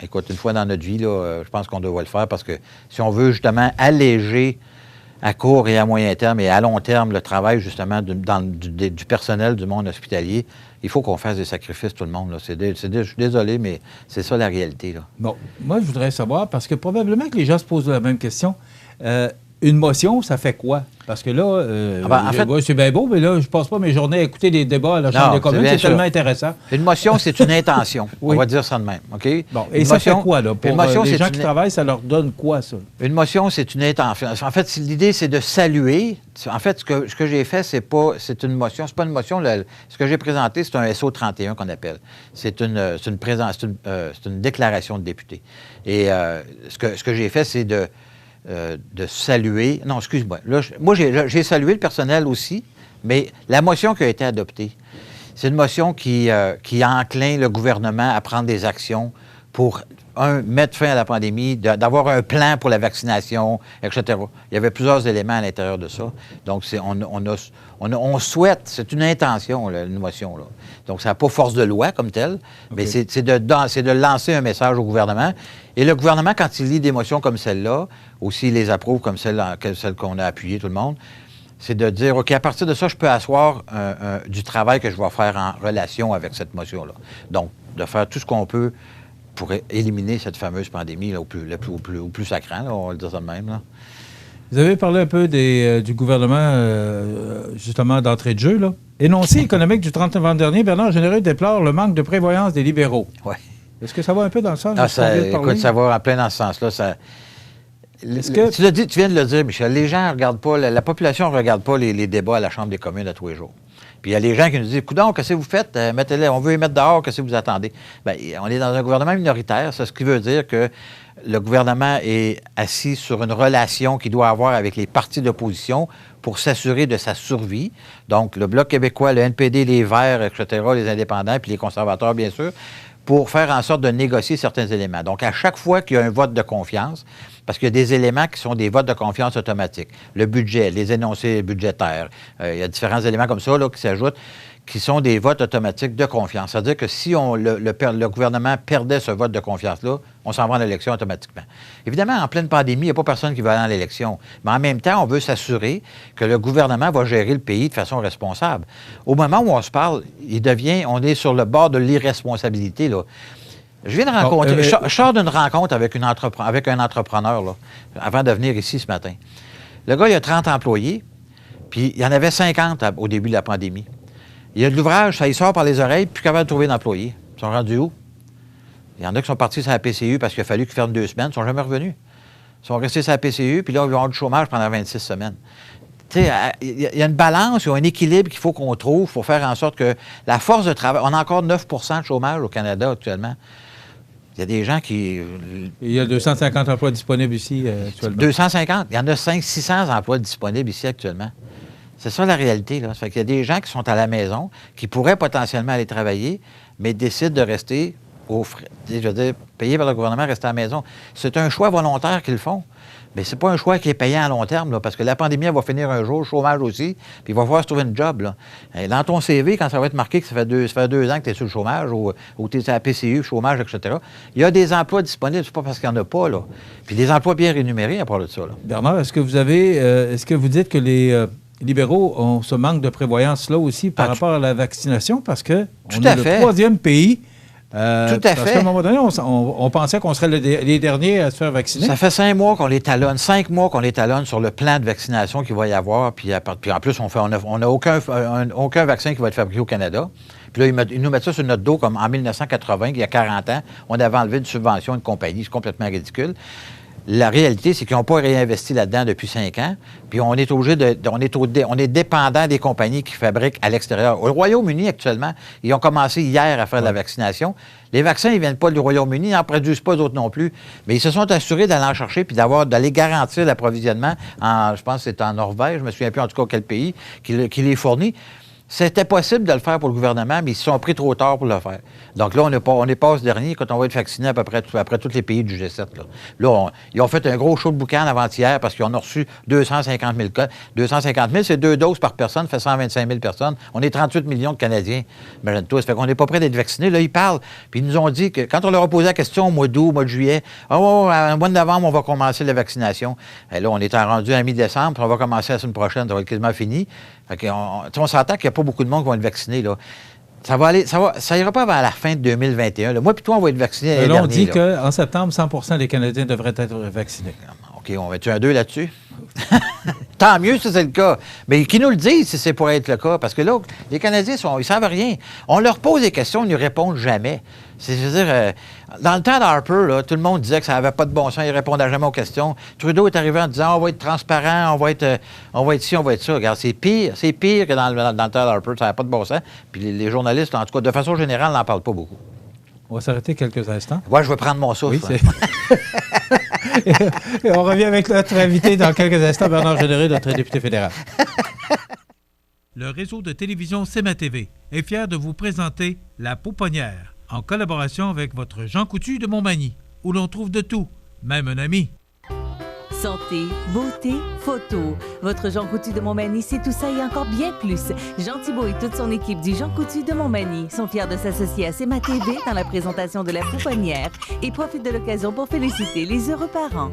écoute, une fois dans notre vie, là, je pense qu'on doit le faire, parce que si on veut justement alléger à court et à moyen terme et à long terme le travail, justement, du personnel du monde hospitalier, il faut qu'on fasse des sacrifices, tout le monde. Là. Je suis désolé, mais c'est ça la réalité. Là. Bon, moi, je voudrais savoir, parce que probablement que les gens se posent la même question. Une motion, ça fait quoi? Parce que là, en fait, c'est bien beau, mais là, je passe pas mes journées à écouter des débats à la Chambre des communes. C'est tellement intéressant. Une motion, c'est une intention. Oui. On va dire ça de même. OK? Bon, et ça fait quoi, là? Pour les gens qui travaillent, ça leur donne quoi, ça? Une motion, c'est une intention. En fait, l'idée, c'est de saluer. En fait, ce que j'ai fait, c'est une motion. C'est pas une motion. Ce que j'ai présenté, c'est un SO 31 qu'on appelle. C'est une déclaration de député. Et ce que j'ai fait, c'est de saluer... Non, excuse-moi. Moi, j'ai salué le personnel aussi, mais la motion qui a été adoptée, c'est une motion qui encline le gouvernement à prendre des actions pour, mettre fin à la pandémie, d'avoir un plan pour la vaccination, etc. Il y avait plusieurs éléments à l'intérieur de ça. Donc, on souhaite, c'est une intention, là, une motion. Là. Donc, ça n'a pas force de loi comme telle, mais c'est de lancer un message au gouvernement. Et le gouvernement, quand il lit des motions comme celle-là, aussi il les approuve comme celle qu'on a appuyée, tout le monde, c'est de dire, OK, à partir de ça, je peux asseoir du travail que je vais faire en relation avec cette motion-là. Donc, de faire tout ce qu'on peut pour éliminer cette fameuse pandémie là, au plus sacrant, là, on va le dire ça de même. Là. Vous avez parlé un peu du gouvernement, justement, d'entrée de jeu. Là. Énoncé économique du 30 novembre dernier, Bernard Généreux déplore le manque de prévoyance des libéraux. Oui. Est-ce que ça va un peu dans le sens? Écoute, ça va en plein dans ce sens-là. Tu viens de le dire, Michel, les gens ne regardent pas, la population ne regarde pas les débats à la Chambre des communes à tous les jours. Puis il y a les gens qui nous disent, coudonc, qu'est-ce que vous faites? Mettez-les, on veut les mettre dehors, qu'est-ce que vous attendez? Bien, on est dans un gouvernement minoritaire, c'est ce qui veut dire que le gouvernement est assis sur une relation qu'il doit avoir avec les partis d'opposition pour s'assurer de sa survie. Donc, le Bloc québécois, le NPD, les Verts, etc., les indépendants, puis les conservateurs, bien sûr, pour faire en sorte de négocier certains éléments. Donc, à chaque fois qu'il y a un vote de confiance, parce qu'il y a des éléments qui sont des votes de confiance automatiques, le budget, les énoncés budgétaires, il y a différents éléments comme ça là, qui s'ajoutent, qui sont des votes automatiques de confiance. C'est-à-dire que si le gouvernement perdait ce vote de confiance-là, on s'en va en élection automatiquement. Évidemment, en pleine pandémie, il n'y a pas personne qui va aller en élection. Mais en même temps, on veut s'assurer que le gouvernement va gérer le pays de façon responsable. Au moment où on se parle, on est sur le bord de l'irresponsabilité, là. Je viens de rencontrer... je sors d'une rencontre avec un entrepreneur, là, avant de venir ici ce matin. Le gars, il a 30 employés, puis il y en avait 50 au début de la pandémie. Il y a de l'ouvrage, ça y sort par les oreilles, plus capable de trouver d'employés. Ils sont rendus où? Il y en a qui sont partis sur la PCU parce qu'il a fallu qu'ils ferment 2 semaines, ils ne sont jamais revenus. Ils sont restés sur la PCU, puis là, ils vont avoir du chômage pendant 26 semaines. Tu sais, il y a une balance, il y a un équilibre qu'il faut qu'on trouve pour faire en sorte que la force de travail... On a encore 9 % de chômage au Canada actuellement. Il y a des gens qui... Il y a 250 emplois disponibles ici actuellement. 250? Il y en a 500-600 emplois disponibles ici actuellement. C'est ça la réalité, là. Ça fait qu'il y a des gens qui sont à la maison, qui pourraient potentiellement aller travailler, mais décident de rester payés par le gouvernement, rester à la maison. C'est un choix volontaire qu'ils font. bien, c'est pas un choix qui est payant à long terme, là, parce que la pandémie, elle va finir un jour, le chômage aussi, puis il va falloir se trouver une job. Là. Et dans ton CV, quand ça va être marqué que ça fait 2 ans que tu es sur le chômage ou tu es à la PCU, chômage, etc., il y a des emplois disponibles, c'est pas parce qu'il n'y en a pas, là. Puis des emplois bien rémunérés à part de ça. Là. Bernard, est-ce que vous dites que les libéraux ont ce manque de prévoyance-là aussi par rapport à la vaccination? Parce qu'on est le 3e pays. Tout à parce fait. qu'à un moment donné, on pensait qu'on serait les derniers à se faire vacciner. Ça fait 5 mois qu'on les talonne, 5 mois qu'on les talonne sur le plan de vaccination qu'il va y avoir. Puis en plus, on n'a aucun vaccin qui va être fabriqué au Canada. Puis là, ils nous mettent ça sur notre dos comme en 1980, il y a 40 ans, on avait enlevé une subvention à une compagnie. C'est complètement ridicule. La réalité, c'est qu'ils n'ont pas réinvesti là-dedans depuis 5 ans. Puis on est obligé on est dépendant des compagnies qui fabriquent à l'extérieur. Au Royaume-Uni, actuellement, ils ont commencé hier à faire la vaccination. Les vaccins, ils ne viennent pas du Royaume-Uni, ils n'en produisent pas d'autres non plus. Mais ils se sont assurés d'aller en chercher puis d'aller garantir l'approvisionnement je pense que c'est en Norvège, je ne me souviens plus en tout cas quel pays, qui les fournit. C'était possible de le faire pour le gouvernement, mais ils se sont pris trop tard pour le faire. Donc là, on n'est pas ce dernier quand on va être vacciné à peu près après tous les pays du G7. Là, ils ont fait un gros show de boucan avant-hier parce qu'ils ont reçu 250 000 cas. 250 000, c'est 2 doses par personne, ça fait 125 000 personnes. On est 38 millions de Canadiens. Imagine-toi, ça fait qu'on n'est pas prêt d'être vaccinés. Là, ils parlent. Puis ils nous ont dit que quand on leur a posé la question au mois d'août, au mois de juillet, au mois de novembre, on va commencer la vaccination. Et là, on est rendu à mi-décembre, puis on va commencer la semaine prochaine, ça va être quasiment fini. On s'entend qu'il n'y a pas beaucoup de monde qui va être vacciné, là. Ça ira pas vers la fin de 2021. Là. Moi puis toi, on va être vaccinés l'année dernière. On dit qu'en septembre, 100 des Canadiens devraient être vaccinés. OK, on va-tu un 2 là-dessus? Tant mieux si c'est le cas. Mais qui nous le disent si c'est pour être le cas? Parce que là, les Canadiens, ils savent rien. On leur pose des questions, ils ne répondent jamais. C'est-à-dire, dans le temps d'Harper, là, tout le monde disait que ça n'avait pas de bon sens, ils ne répondaient jamais aux questions. Trudeau est arrivé en disant, on va être transparent, on va être ci, on va être ça. Regarde, c'est pire que dans le temps d'Harper, ça n'avait pas de bon sens. Puis les journalistes, en tout cas, de façon générale, n'en parlent pas beaucoup. On va s'arrêter quelques instants. Ouais, je vais prendre mon souffle. Oui, et on revient avec notre invité dans quelques instants, Bernard Généreux, notre député fédéral. Le réseau de télévision CEMA TV est fier de vous présenter La Pouponnière, en collaboration avec votre Jean Coutu de Montmagny, où l'on trouve de tout, même un ami. Santé, beauté, photo. Votre Jean Coutu de Montmagny, c'est tout ça et encore bien plus. Jean Thibault et toute son équipe du Jean Coutu de Montmagny sont fiers de s'associer à CEMA TV dans la présentation de La Pouponnière et profitent de l'occasion pour féliciter les heureux parents.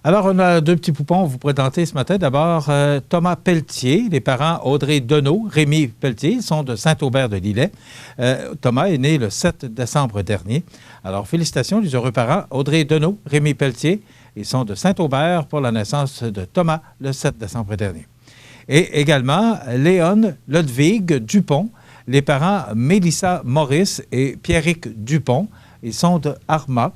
Alors, on a 2 petits poupons à vous présenter ce matin. D'abord, Thomas Pelletier, les parents Audrey Deneau, Rémi Pelletier, ils sont de Saint-Aubert-de-Lillet. Thomas est né le 7 décembre dernier. Alors, félicitations les heureux parents Audrey Deneau, Rémi Pelletier. Ils sont de Saint-Aubert pour la naissance de Thomas le 7 décembre dernier. Et également, Léon Ludwig Dupont, les parents Mélissa Maurice et Pierrick Dupont. Ils sont de Arma.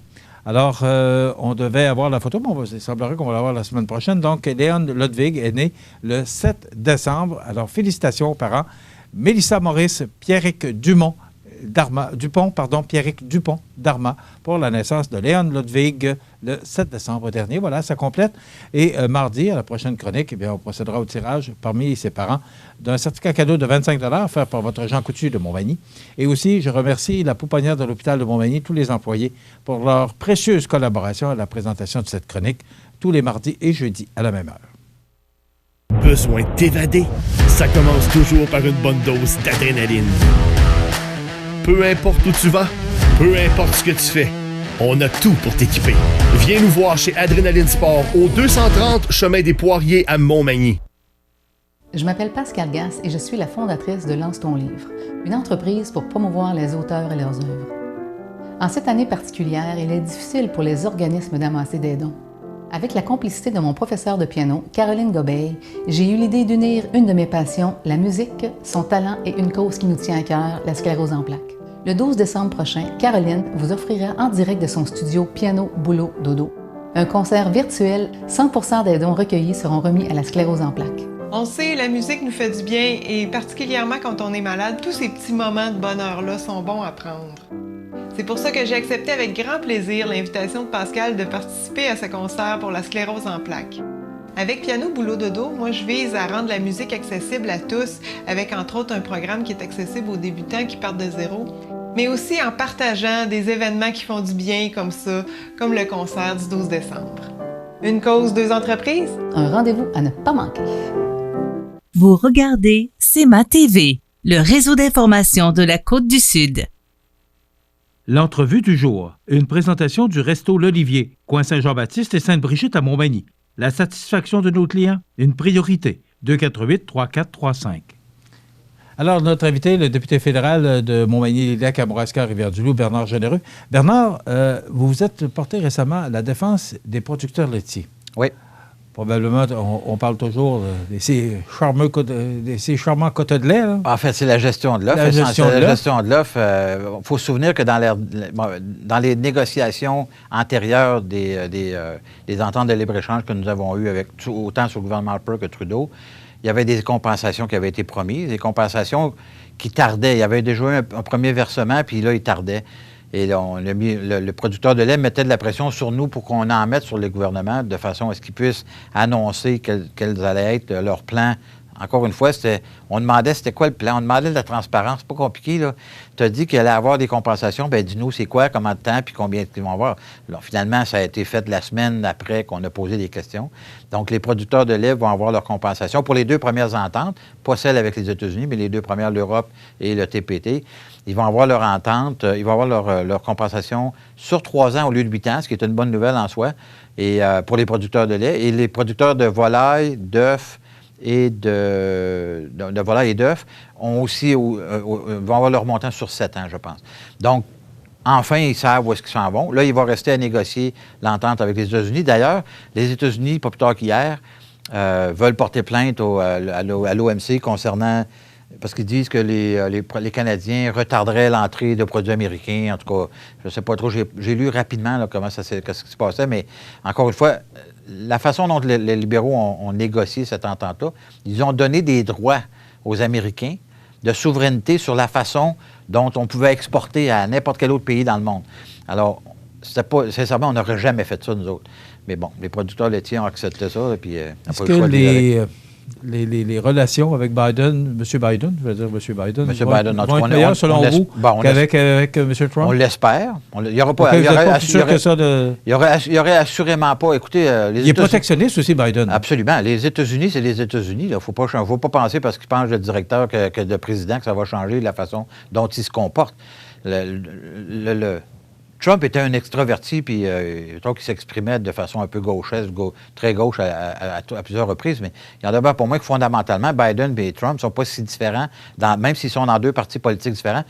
Alors, on devait avoir la photo, mais il semblerait qu'on va l'avoir la semaine prochaine. Donc, Léon Ludwig est né le 7 décembre. Alors, félicitations aux parents. Mélissa Maurice, Pierrick Pierrick Dupont d'Arma pour la naissance de Léon Ludwig le 7 décembre dernier. Voilà, ça complète. Et mardi, à la prochaine chronique, eh bien, on procédera au tirage parmi ses parents d'un certificat cadeau de 25 $ offert par votre Jean Coutu de Montmagny. Et aussi, je remercie la pouponnière de l'hôpital de Montmagny, tous les employés, pour leur précieuse collaboration à la présentation de cette chronique tous les mardis et jeudis à la même heure. Besoin de t'évader? Ça commence toujours par une bonne dose d'adrénaline. Peu importe où tu vas, peu importe ce que tu fais, on a tout pour t'équiper. Viens nous voir chez Adrénaline Sport au 230 Chemin des Poiriers à Montmagny. Je m'appelle Pascal Gasse et je suis la fondatrice de Lance ton livre, une entreprise pour promouvoir les auteurs et leurs œuvres. En cette année particulière, il est difficile pour les organismes d'amasser des dons. Avec la complicité de mon professeur de piano, Caroline Gobeil, j'ai eu l'idée d'unir une de mes passions, la musique, son talent et une cause qui nous tient à cœur, la sclérose en plaques. Le 12 décembre prochain, Caroline vous offrira en direct de son studio Piano, Boulot, Dodo un concert virtuel. 100% des dons recueillis seront remis à la sclérose en plaques. On sait, la musique nous fait du bien et particulièrement quand on est malade, tous ces petits moments de bonheur-là sont bons à prendre. C'est pour ça que j'ai accepté avec grand plaisir l'invitation de Pascal de participer à ce concert pour la sclérose en plaques. Avec Piano, Boulot, Dodo, moi je vise à rendre la musique accessible à tous, avec entre autres un programme qui est accessible aux débutants qui partent de zéro, mais aussi en partageant des événements qui font du bien comme ça, comme le concert du 12 décembre. Une cause, deux entreprises? Un rendez-vous à ne pas manquer. Vous regardez CEMA TV, le réseau d'information de la Côte-du-Sud. L'entrevue du jour, une présentation du Resto L'Olivier, coin Saint-Jean-Baptiste et Sainte-Brigitte à Montmagny. La satisfaction de nos clients, une priorité. 248-3435. Alors, notre invité, le député fédéral de Montmagny-Lédac, Kamouraska, Rivière-du-Loup, Bernard Généreux. Bernard, vous vous êtes porté récemment à la défense des producteurs laitiers. Oui. Probablement, on parle toujours de ces charmants quotas de lait. Là. En fait, c'est la gestion de l'offre. La gestion de l'offre. Il faut se souvenir que dans les négociations antérieures des ententes de libre-échange que nous avons eues autant sur le gouvernement Harper que Trudeau, il y avait des compensations qui avaient été promises, des compensations qui tardaient. Il y avait déjà eu un premier versement, puis là, il tardait. Et là, le producteur de lait mettait de la pression sur nous pour qu'on en mette sur les gouvernements de façon à ce qu'ils puissent annoncer quels allaient être leurs plans. Encore une fois, on demandait c'était quoi le plan. On demandait de la transparence. C'est pas compliqué, là. Tu as dit qu'il allait avoir des compensations. Bien, dis-nous c'est quoi, comment de temps, puis combien ils vont avoir. Alors, finalement, ça a été fait la semaine après qu'on a posé des questions. Donc, les producteurs de lait vont avoir leur compensation pour les 2 premières ententes, pas celles avec les États-Unis, mais les 2 premières, l'Europe et le TPT. Ils vont avoir leur entente, ils vont avoir leur compensation sur 3 ans au lieu de 8 ans, ce qui est une bonne nouvelle en soi, et pour les producteurs de lait. Et les producteurs de volailles, d'œufs, et de volailles et d'œufs vont avoir leur montant sur 7 ans, je pense. Donc, enfin, ils savent où est-ce qu'ils s'en vont. Là, il va rester à négocier l'entente avec les États-Unis. D'ailleurs, les États-Unis, pas plus tard qu'hier, veulent porter plainte à l'OMC concernant... Parce qu'ils disent que les Canadiens retarderaient l'entrée de produits américains. En tout cas, je ne sais pas trop. J'ai lu rapidement ce qui se passait, mais encore une fois... La façon dont les libéraux ont négocié cette entente-là, ils ont donné des droits aux Américains de souveraineté sur la façon dont on pouvait exporter à n'importe quel autre pays dans le monde. Alors, sincèrement, on n'aurait jamais fait ça, nous autres. Mais bon, les producteurs laitiers ont accepté ça. Puis, est-ce que les relations avec Biden, M. Biden, je veux dire M. Biden, vont être meilleures selon vous qu'avec M. Trump? On l'espère. Il n'y aura pas... Il n'y aurait assurément pas... Écoutez, il est protectionniste aussi, Biden. Absolument. Les États-Unis, c'est les États-Unis. Il ne faut pas penser parce qu'il pense le directeur que le président que ça va changer la façon dont il se comporte. Trump était un extraverti, puis je trouve qu'il s'exprimait de façon un peu gauchiste, très gauche à plusieurs reprises, mais il y en a pour moi que fondamentalement, Biden et Trump ne sont pas si différents, même s'ils sont dans 2 partis politiques différents,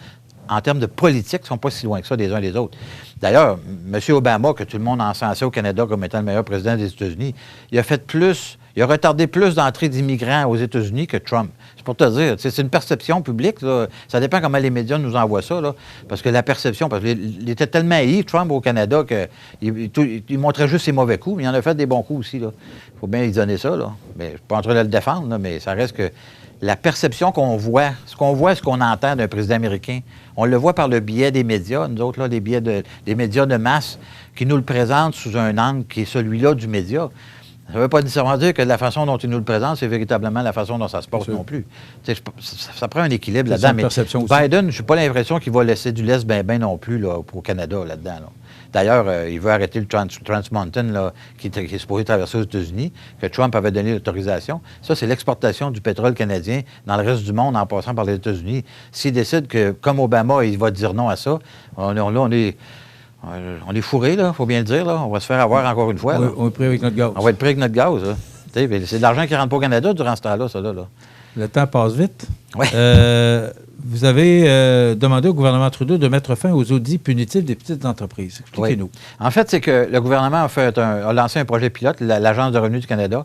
en termes de politique, ils ne sont pas si loin que ça des uns des autres. D'ailleurs, M. Obama, que tout le monde encensait au Canada comme étant le meilleur président des États-Unis, il a retardé plus d'entrées d'immigrants aux États-Unis que Trump. C'est pour te dire, c'est une perception publique. Là. Ça dépend comment les médias nous envoient ça. Là, parce que la perception, parce qu'il était tellement haï, Trump, au Canada, qu'il montrait juste ses mauvais coups, mais il en a fait des bons coups aussi. Il faut bien lui donner ça. Là. Mais, je ne suis pas en train de le défendre, là, mais ça reste que la perception qu'on voit, ce qu'on entend d'un président américain, on le voit par le biais des médias, nous autres, là, des médias de masse qui nous le présentent sous un angle qui est celui-là du média. Ça ne veut pas nécessairement dire que la façon dont ils nous le présentent, c'est véritablement la façon dont ça se passe non plus. Ça prend un équilibre là-dedans. Mais Biden, je n'ai pas l'impression qu'il va laisser du lest ben non plus là, au Canada là-dedans. Là. D'ailleurs, il veut arrêter le Trans Mountain là, qui est supposé traverser aux États-Unis, que Trump avait donné l'autorisation. Ça, c'est l'exportation du pétrole canadien dans le reste du monde en passant par les États-Unis. S'il décide que, comme Obama, il va dire non à ça, on est fourrés, il faut bien le dire. Là. On va se faire avoir encore une fois. On est pris avec notre gaz. On va être pris avec notre gaz. C'est de l'argent qui ne rentre pas au Canada durant ce temps-là, ça. Là. Le temps passe vite. Oui. Vous avez demandé au gouvernement Trudeau de mettre fin aux audits punitifs des petites entreprises. Expliquez-nous. Oui. En fait, c'est que le gouvernement a lancé un projet pilote, l'Agence de revenus du Canada,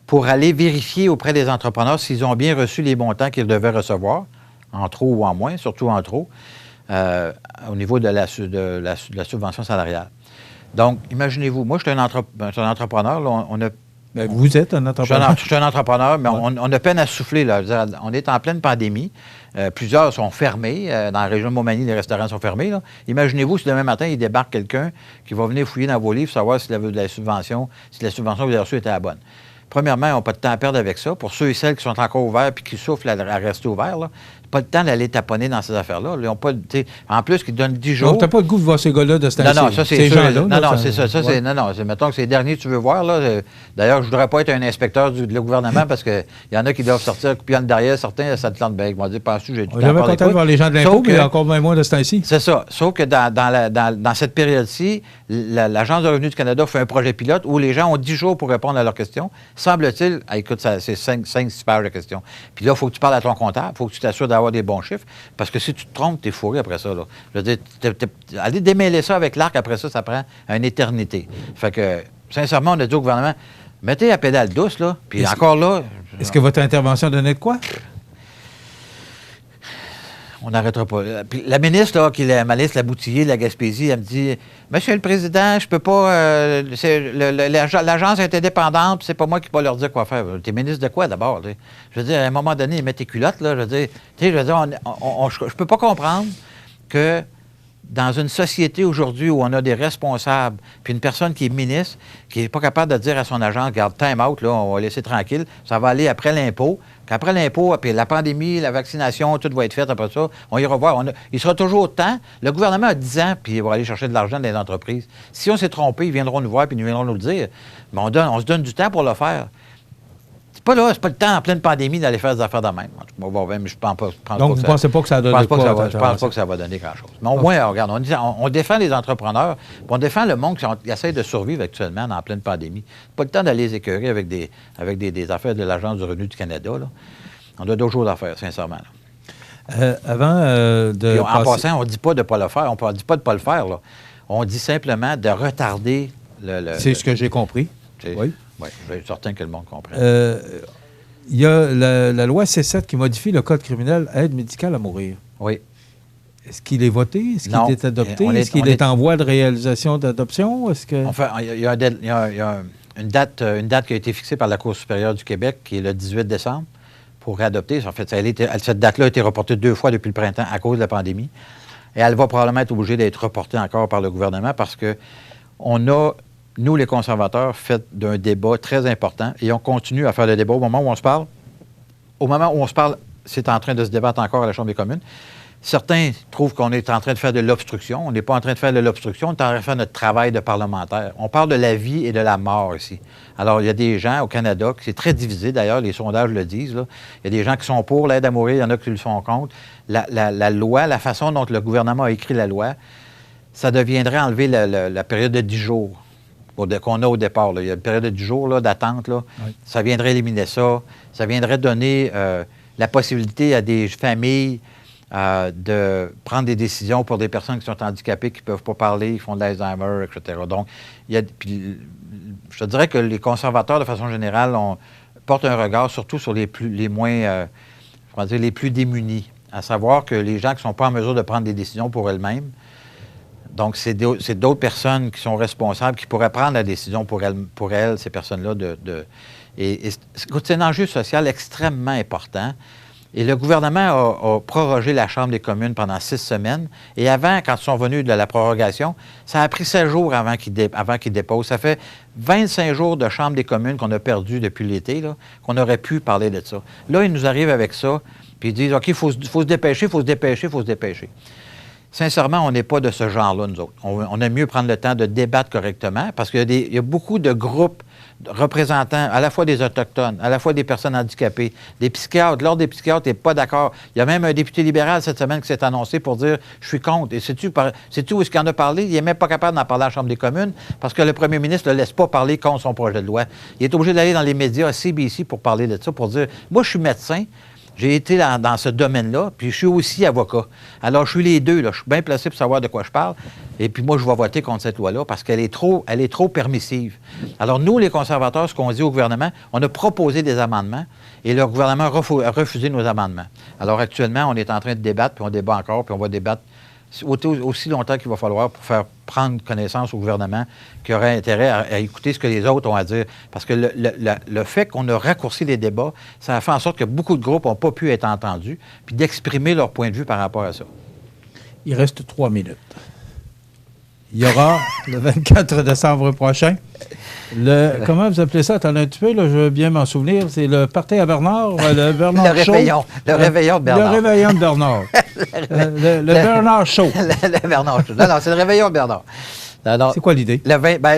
pour aller vérifier auprès des entrepreneurs s'ils ont bien reçu les montants qu'ils devaient recevoir, en trop ou en moins, surtout en trop, au niveau de la subvention salariale. Donc, imaginez-vous, moi, je suis un entrepreneur. Là, vous êtes un entrepreneur? Je suis un entrepreneur, mais on a peine à souffler. Là. On est en pleine pandémie. Plusieurs sont fermés. Dans la région de Montmagny, les restaurants sont fermés. Là. Imaginez-vous si demain matin, il débarque quelqu'un qui va venir fouiller dans vos livres, savoir si la subvention que vous avez reçue était la bonne. Premièrement, ils n'ont pas de temps à perdre avec ça. Pour ceux et celles qui sont encore ouverts et qui soufflent à rester ouverts, pas le temps d'aller taponner dans ces affaires-là. Ils ont pas, en plus, qu'ils donnent 10 jours. Donc, tu n'as pas le goût de voir ces gars-là de ce temps-ci. Non, ça, c'est ces sûr. gens-là. Non, c'est ça. Mettons que c'est les derniers que tu veux voir. Là. D'ailleurs, je ne voudrais pas être un inspecteur du gouvernement parce qu'il y en a qui doivent sortir coupillonne derrière. Certains, ça te plante bien. Ils vont dire, penses-tu, j'ai du temps. J'avais content de voir les gens de l'impôt, mais encore moins de ce temps-ci. C'est ça. Sauf que dans cette période-ci, l'Agence de revenus du Canada fait un projet pilote où les gens ont 10 jours pour répondre à leurs questions. Semble-t-il, écoute, c'est 5-6 pages de questions. Puis là, il faut que tu parles à ton comptable. Il faut que tu t'assures d'avoir des bons chiffres. Parce que si tu te trompes, t'es fourré après ça. Là. Je veux dire, aller démêler ça avec l'arc après ça prend une éternité. Fait que, sincèrement, on a dit au gouvernement, mettez la pédale douce, là. Puis encore là... Est-ce que votre intervention donnait de quoi? On n'arrêtera pas. Puis la ministre, là, qui est ma liste, la Boutillier de la Gaspésie, elle me dit, Monsieur le Président, je peux pas... l'agence est indépendante, puis c'est pas moi qui peux leur dire quoi faire. T'es ministre de quoi, d'abord? T'sais? Je veux dire, à un moment donné, mets tes culottes, là. Je veux dire, je peux pas comprendre que dans une société aujourd'hui où on a des responsables, puis une personne qui est ministre, qui n'est pas capable de dire à son agent, regarde, time out, là, on va laisser tranquille, ça va aller après l'impôt, qu'après l'impôt, puis la pandémie, la vaccination, tout va être fait après ça, on ira voir. Il sera toujours temps. Le gouvernement a 10 ans, puis il va aller chercher de l'argent dans les entreprises. Si on s'est trompé, ils viendront nous voir, puis ils viendront nous le dire. Mais on se donne du temps pour le faire. C'est pas le temps en pleine pandémie d'aller faire des affaires de même. Donc, vous ne pensez pas que ça a donné quoi? Je pense pas que ça va donner grand-chose. Mais au moins, regarde, on défend les entrepreneurs, puis on défend le monde qui essaie de survivre actuellement en pleine pandémie. Pas le temps d'aller les écœurer avec des affaires de l'Agence du revenu du Canada. Là. On a d'autres choses à faire, sincèrement. En passant, on ne dit pas de ne pas le faire. On ne dit pas de ne pas le faire. Là. On dit simplement de retarder le C'est ce que j'ai compris. Oui. Oui, je suis certain que le monde comprend. Il y a la loi C7 qui modifie le Code criminel aide médicale à mourir. Oui. Est-ce qu'il est voté? Est-ce qu'il est adopté? Est-ce qu'il est en voie de réalisation d'adoption? Enfin, il y a une date qui a été fixée par la Cour supérieure du Québec, qui est le 18 décembre, pour réadopter. En fait, cette date-là a été reportée 2 fois depuis le printemps à cause de la pandémie. Et elle va probablement être obligée d'être reportée encore par le gouvernement parce que nous, les conservateurs, fait d'un débat très important et on continue à faire le débat au moment où on se parle. Au moment où on se parle, c'est en train de se débattre encore à la Chambre des communes. Certains trouvent qu'on est en train de faire de l'obstruction. On n'est pas en train de faire de l'obstruction, on est en train de faire notre travail de parlementaire. On parle de la vie et de la mort ici. Alors, il y a des gens au Canada, c'est très divisé d'ailleurs, les sondages le disent, là. Il y a des gens qui sont pour l'aide à mourir, il y en a qui le sont contre. La loi, la façon dont le gouvernement a écrit la loi, ça deviendrait enlever la période de 10 jours. Qu'on a au départ. Là. Il y a une période de 10 jours d'attente. Oui. Ça viendrait éliminer ça. Ça viendrait donner la possibilité à des familles de prendre des décisions pour des personnes qui sont handicapées, qui ne peuvent pas parler, qui font de l'Alzheimer, etc. Donc, je te dirais que les conservateurs, de façon générale, portent un regard surtout sur les plus démunis, à savoir que les gens qui ne sont pas en mesure de prendre des décisions pour elles-mêmes. Donc, c'est d'autres personnes qui sont responsables, qui pourraient prendre la décision pour elles ces personnes-là. C'est un enjeu social extrêmement important. Et le gouvernement a prorogé la Chambre des communes pendant 6 semaines. Et avant, quand ils sont venus de la prorogation, ça a pris 16 jours avant qu'ils déposent. Ça fait 25 jours de Chambre des communes qu'on a perdu depuis l'été, là, qu'on aurait pu parler de ça. Là, ils nous arrivent avec ça, puis ils disent, OK, il faut se dépêcher, il faut se dépêcher, il faut se dépêcher. Sincèrement, on n'est pas de ce genre-là, nous autres. On aime mieux prendre le temps de débattre correctement parce qu'il y a beaucoup de groupes représentants à la fois des Autochtones, à la fois des personnes handicapées, des psychiatres. L'Ordre des psychiatres n'est pas d'accord. Il y a même un député libéral cette semaine qui s'est annoncé pour dire « je suis contre ». Et sais-tu où est-ce qu'il en a parlé? Il n'est même pas capable d'en parler à la Chambre des communes parce que le premier ministre ne le laisse pas parler contre son projet de loi. Il est obligé d'aller dans les médias, à CBC, pour parler de ça, pour dire « moi, je suis médecin ». J'ai été dans ce domaine-là, puis je suis aussi avocat. Alors, je suis les deux, là. Je suis bien placé pour savoir de quoi je parle. Et puis moi, je vais voter contre cette loi-là parce qu'elle est trop permissive. Alors, nous, les conservateurs, ce qu'on dit au gouvernement, on a proposé des amendements et le gouvernement a refusé nos amendements. Alors, actuellement, on est en train de débattre, puis on débat encore, puis on va débattre aussi longtemps qu'il va falloir pour faire prendre connaissance au gouvernement qui aurait intérêt à écouter ce que les autres ont à dire. Parce que le fait qu'on a raccourci les débats, ça a fait en sorte que beaucoup de groupes n'ont pas pu être entendus puis d'exprimer leur point de vue par rapport à ça. Il reste 3 minutes. il y aura le 24 décembre prochain. Comment vous appelez ça? Attendez un petit peu, là, je veux bien m'en souvenir. C'est le party à Bernard, le Bernard Show. Le réveillon de Bernard. Le réveillon de Bernard. le Bernard Show. Le Bernard Show. Non, c'est le réveillon de Bernard. C'est quoi l'idée?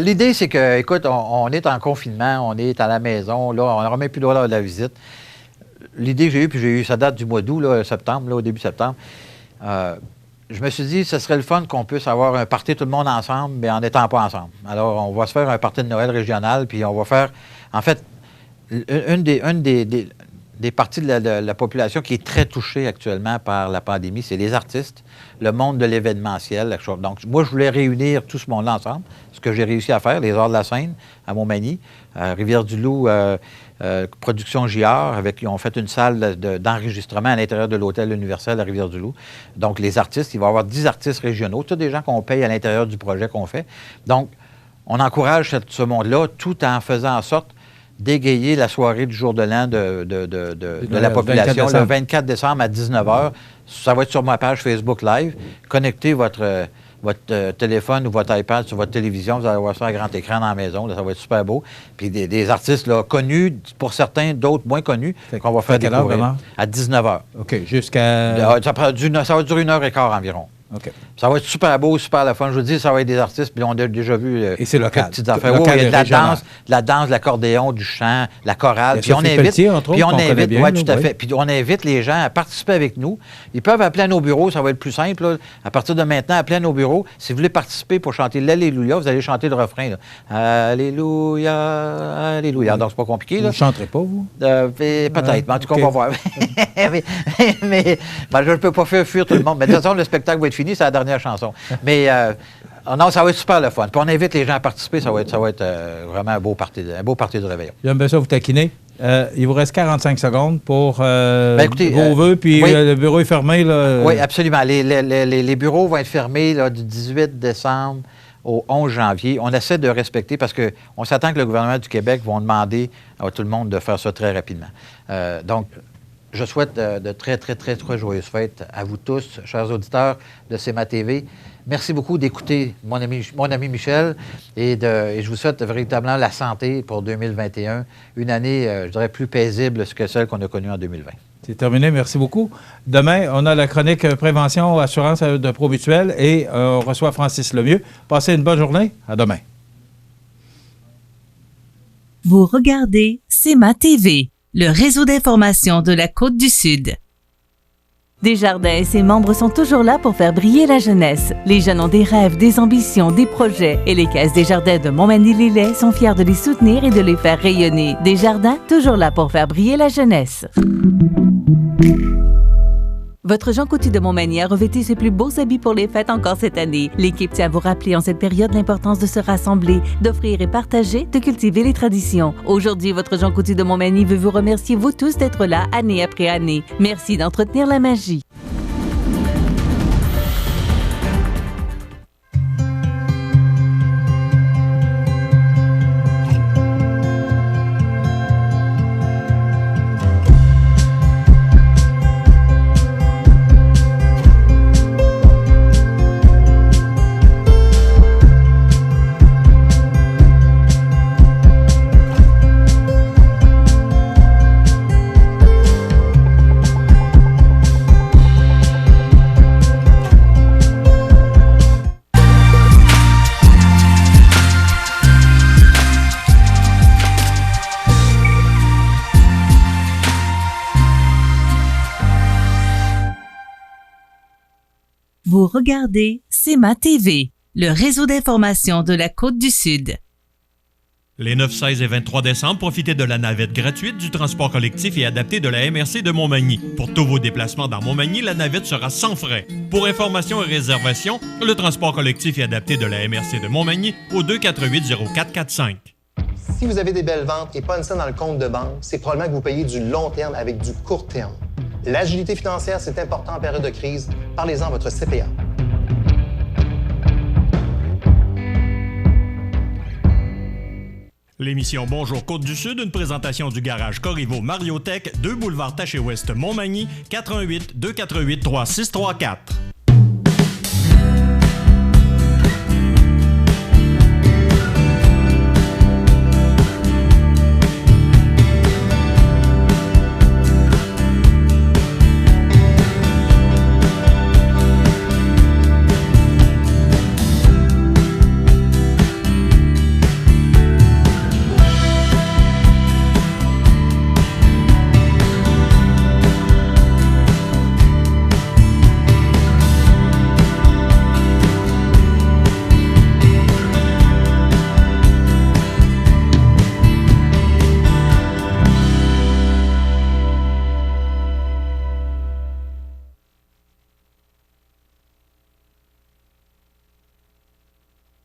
L'idée, c'est que, écoute, on est en confinement, on est à la maison, là, on n'aura même plus le droit de la visite. L'idée que j'ai eue, ça date du mois d'août, là, septembre, là, au début septembre. Je me suis dit, ce serait le fun qu'on puisse avoir un party tout le monde ensemble, mais en n'étant pas ensemble. Alors, on va se faire un party de Noël régional, puis on va faire, en fait, une des parties de la population qui est très touchée actuellement par la pandémie, c'est les artistes, le monde de l'événementiel. Donc, moi, je voulais réunir tout ce monde-là ensemble, ce que j'ai réussi à faire, les Arts de la Seine, à Montmagny, Rivière-du-Loup, Production JR, ils ont fait une salle d'enregistrement à l'intérieur de l'hôtel universel à Rivière-du-Loup. Donc, les artistes, il va y avoir 10 artistes régionaux, tous des gens qu'on paye à l'intérieur du projet qu'on fait. Donc, on encourage ce monde-là tout en faisant en sorte d'égayer la soirée du jour de l'an de la population, le 24 décembre à 19h. Ça va être sur ma page Facebook Live. Connectez votre téléphone ou votre iPad sur votre télévision, vous allez voir ça à grand écran dans la maison, là, ça va être super beau. Puis des artistes là, connus, pour certains, d'autres moins connus, qu'on va faire découvrir à 19h. OK, jusqu'à... Ça va durer 1h15 environ. OK. Ça va être super beau, super le fun. Je vous dis, ça va être des artistes, puis on a déjà vu et c'est local. Petites affaires. Oui, il y a de la danse, de l'accordéon, du chant, la chorale. Puis on invite, oui, tout à fait. Puis on invite les gens à participer avec nous. Ils peuvent appeler à nos bureaux, ça va être plus simple. Là. À partir de maintenant, appelez à nos bureaux. Si vous voulez participer pour chanter l'Alléluia, vous allez chanter le refrain. Là. Alléluia, Alléluia. Donc, c'est pas compliqué. Vous ne chanterez pas, vous? Peut-être, mais en tout cas, on va voir. mais je ne peux pas faire fuir tout le monde. Mais de toute façon, le spectacle va être fini, c'est la dernière chanson. Mais non, ça va être super le fun. Puis on invite les gens à participer, ça va être vraiment un beau party de réveillon. J'aime bien ça vous taquiner. Il vous reste 45 secondes pour écoutez, vos vœux, puis oui, le bureau est fermé. Là, Oui, absolument. Les bureaux vont être fermés là, du 18 décembre au 11 janvier. On essaie de respecter parce qu'on s'attend que le gouvernement du Québec va demander à tout le monde de faire ça très rapidement. Donc, je souhaite de très, très, très, très joyeuses fêtes à vous tous, chers auditeurs de CMA TV. Merci beaucoup d'écouter mon ami Michel et je vous souhaite véritablement la santé pour 2021. Une année, je dirais, plus paisible que celle qu'on a connue en 2020. C'est terminé, merci beaucoup. Demain, on a la chronique Prévention, Assurance de ProMutuelle et on reçoit Francis Lemieux. Passez une bonne journée. À demain. Vous regardez CMA TV, le réseau d'information de la Côte-du-Sud. Desjardins et ses membres sont toujours là pour faire briller la jeunesse. Les jeunes ont des rêves, des ambitions, des projets et les caisses Desjardins de Montmagny-Lillet sont fiers de les soutenir et de les faire rayonner. Desjardins, toujours là pour faire briller la jeunesse. Votre Jean Coutu de Montmagny a revêtu ses plus beaux habits pour les fêtes encore cette année. L'équipe tient à vous rappeler en cette période l'importance de se rassembler, d'offrir et partager, de cultiver les traditions. Aujourd'hui, votre Jean Coutu de Montmagny veut vous remercier vous tous d'être là année après année. Merci d'entretenir la magie. Vous regardez CMA TV, le réseau d'information de la Côte-du-Sud. Les 9, 16 et 23 décembre, profitez de la navette gratuite du transport collectif et adapté de la MRC de Montmagny. Pour tous vos déplacements dans Montmagny, la navette sera sans frais. Pour information et réservation, le transport collectif et adapté de la MRC de Montmagny au 248-0445. Si vous avez des belles ventes et pas une scène dans le compte de banque, c'est probablement que vous payez du long terme avec du court terme. L'agilité financière, c'est important en période de crise. Parlez-en à votre CPA. L'émission Bonjour Côte-du-Sud, une présentation du garage Corriveau Mariotech, 2 boulevard Taché-Ouest Montmagny, 418-248-3634.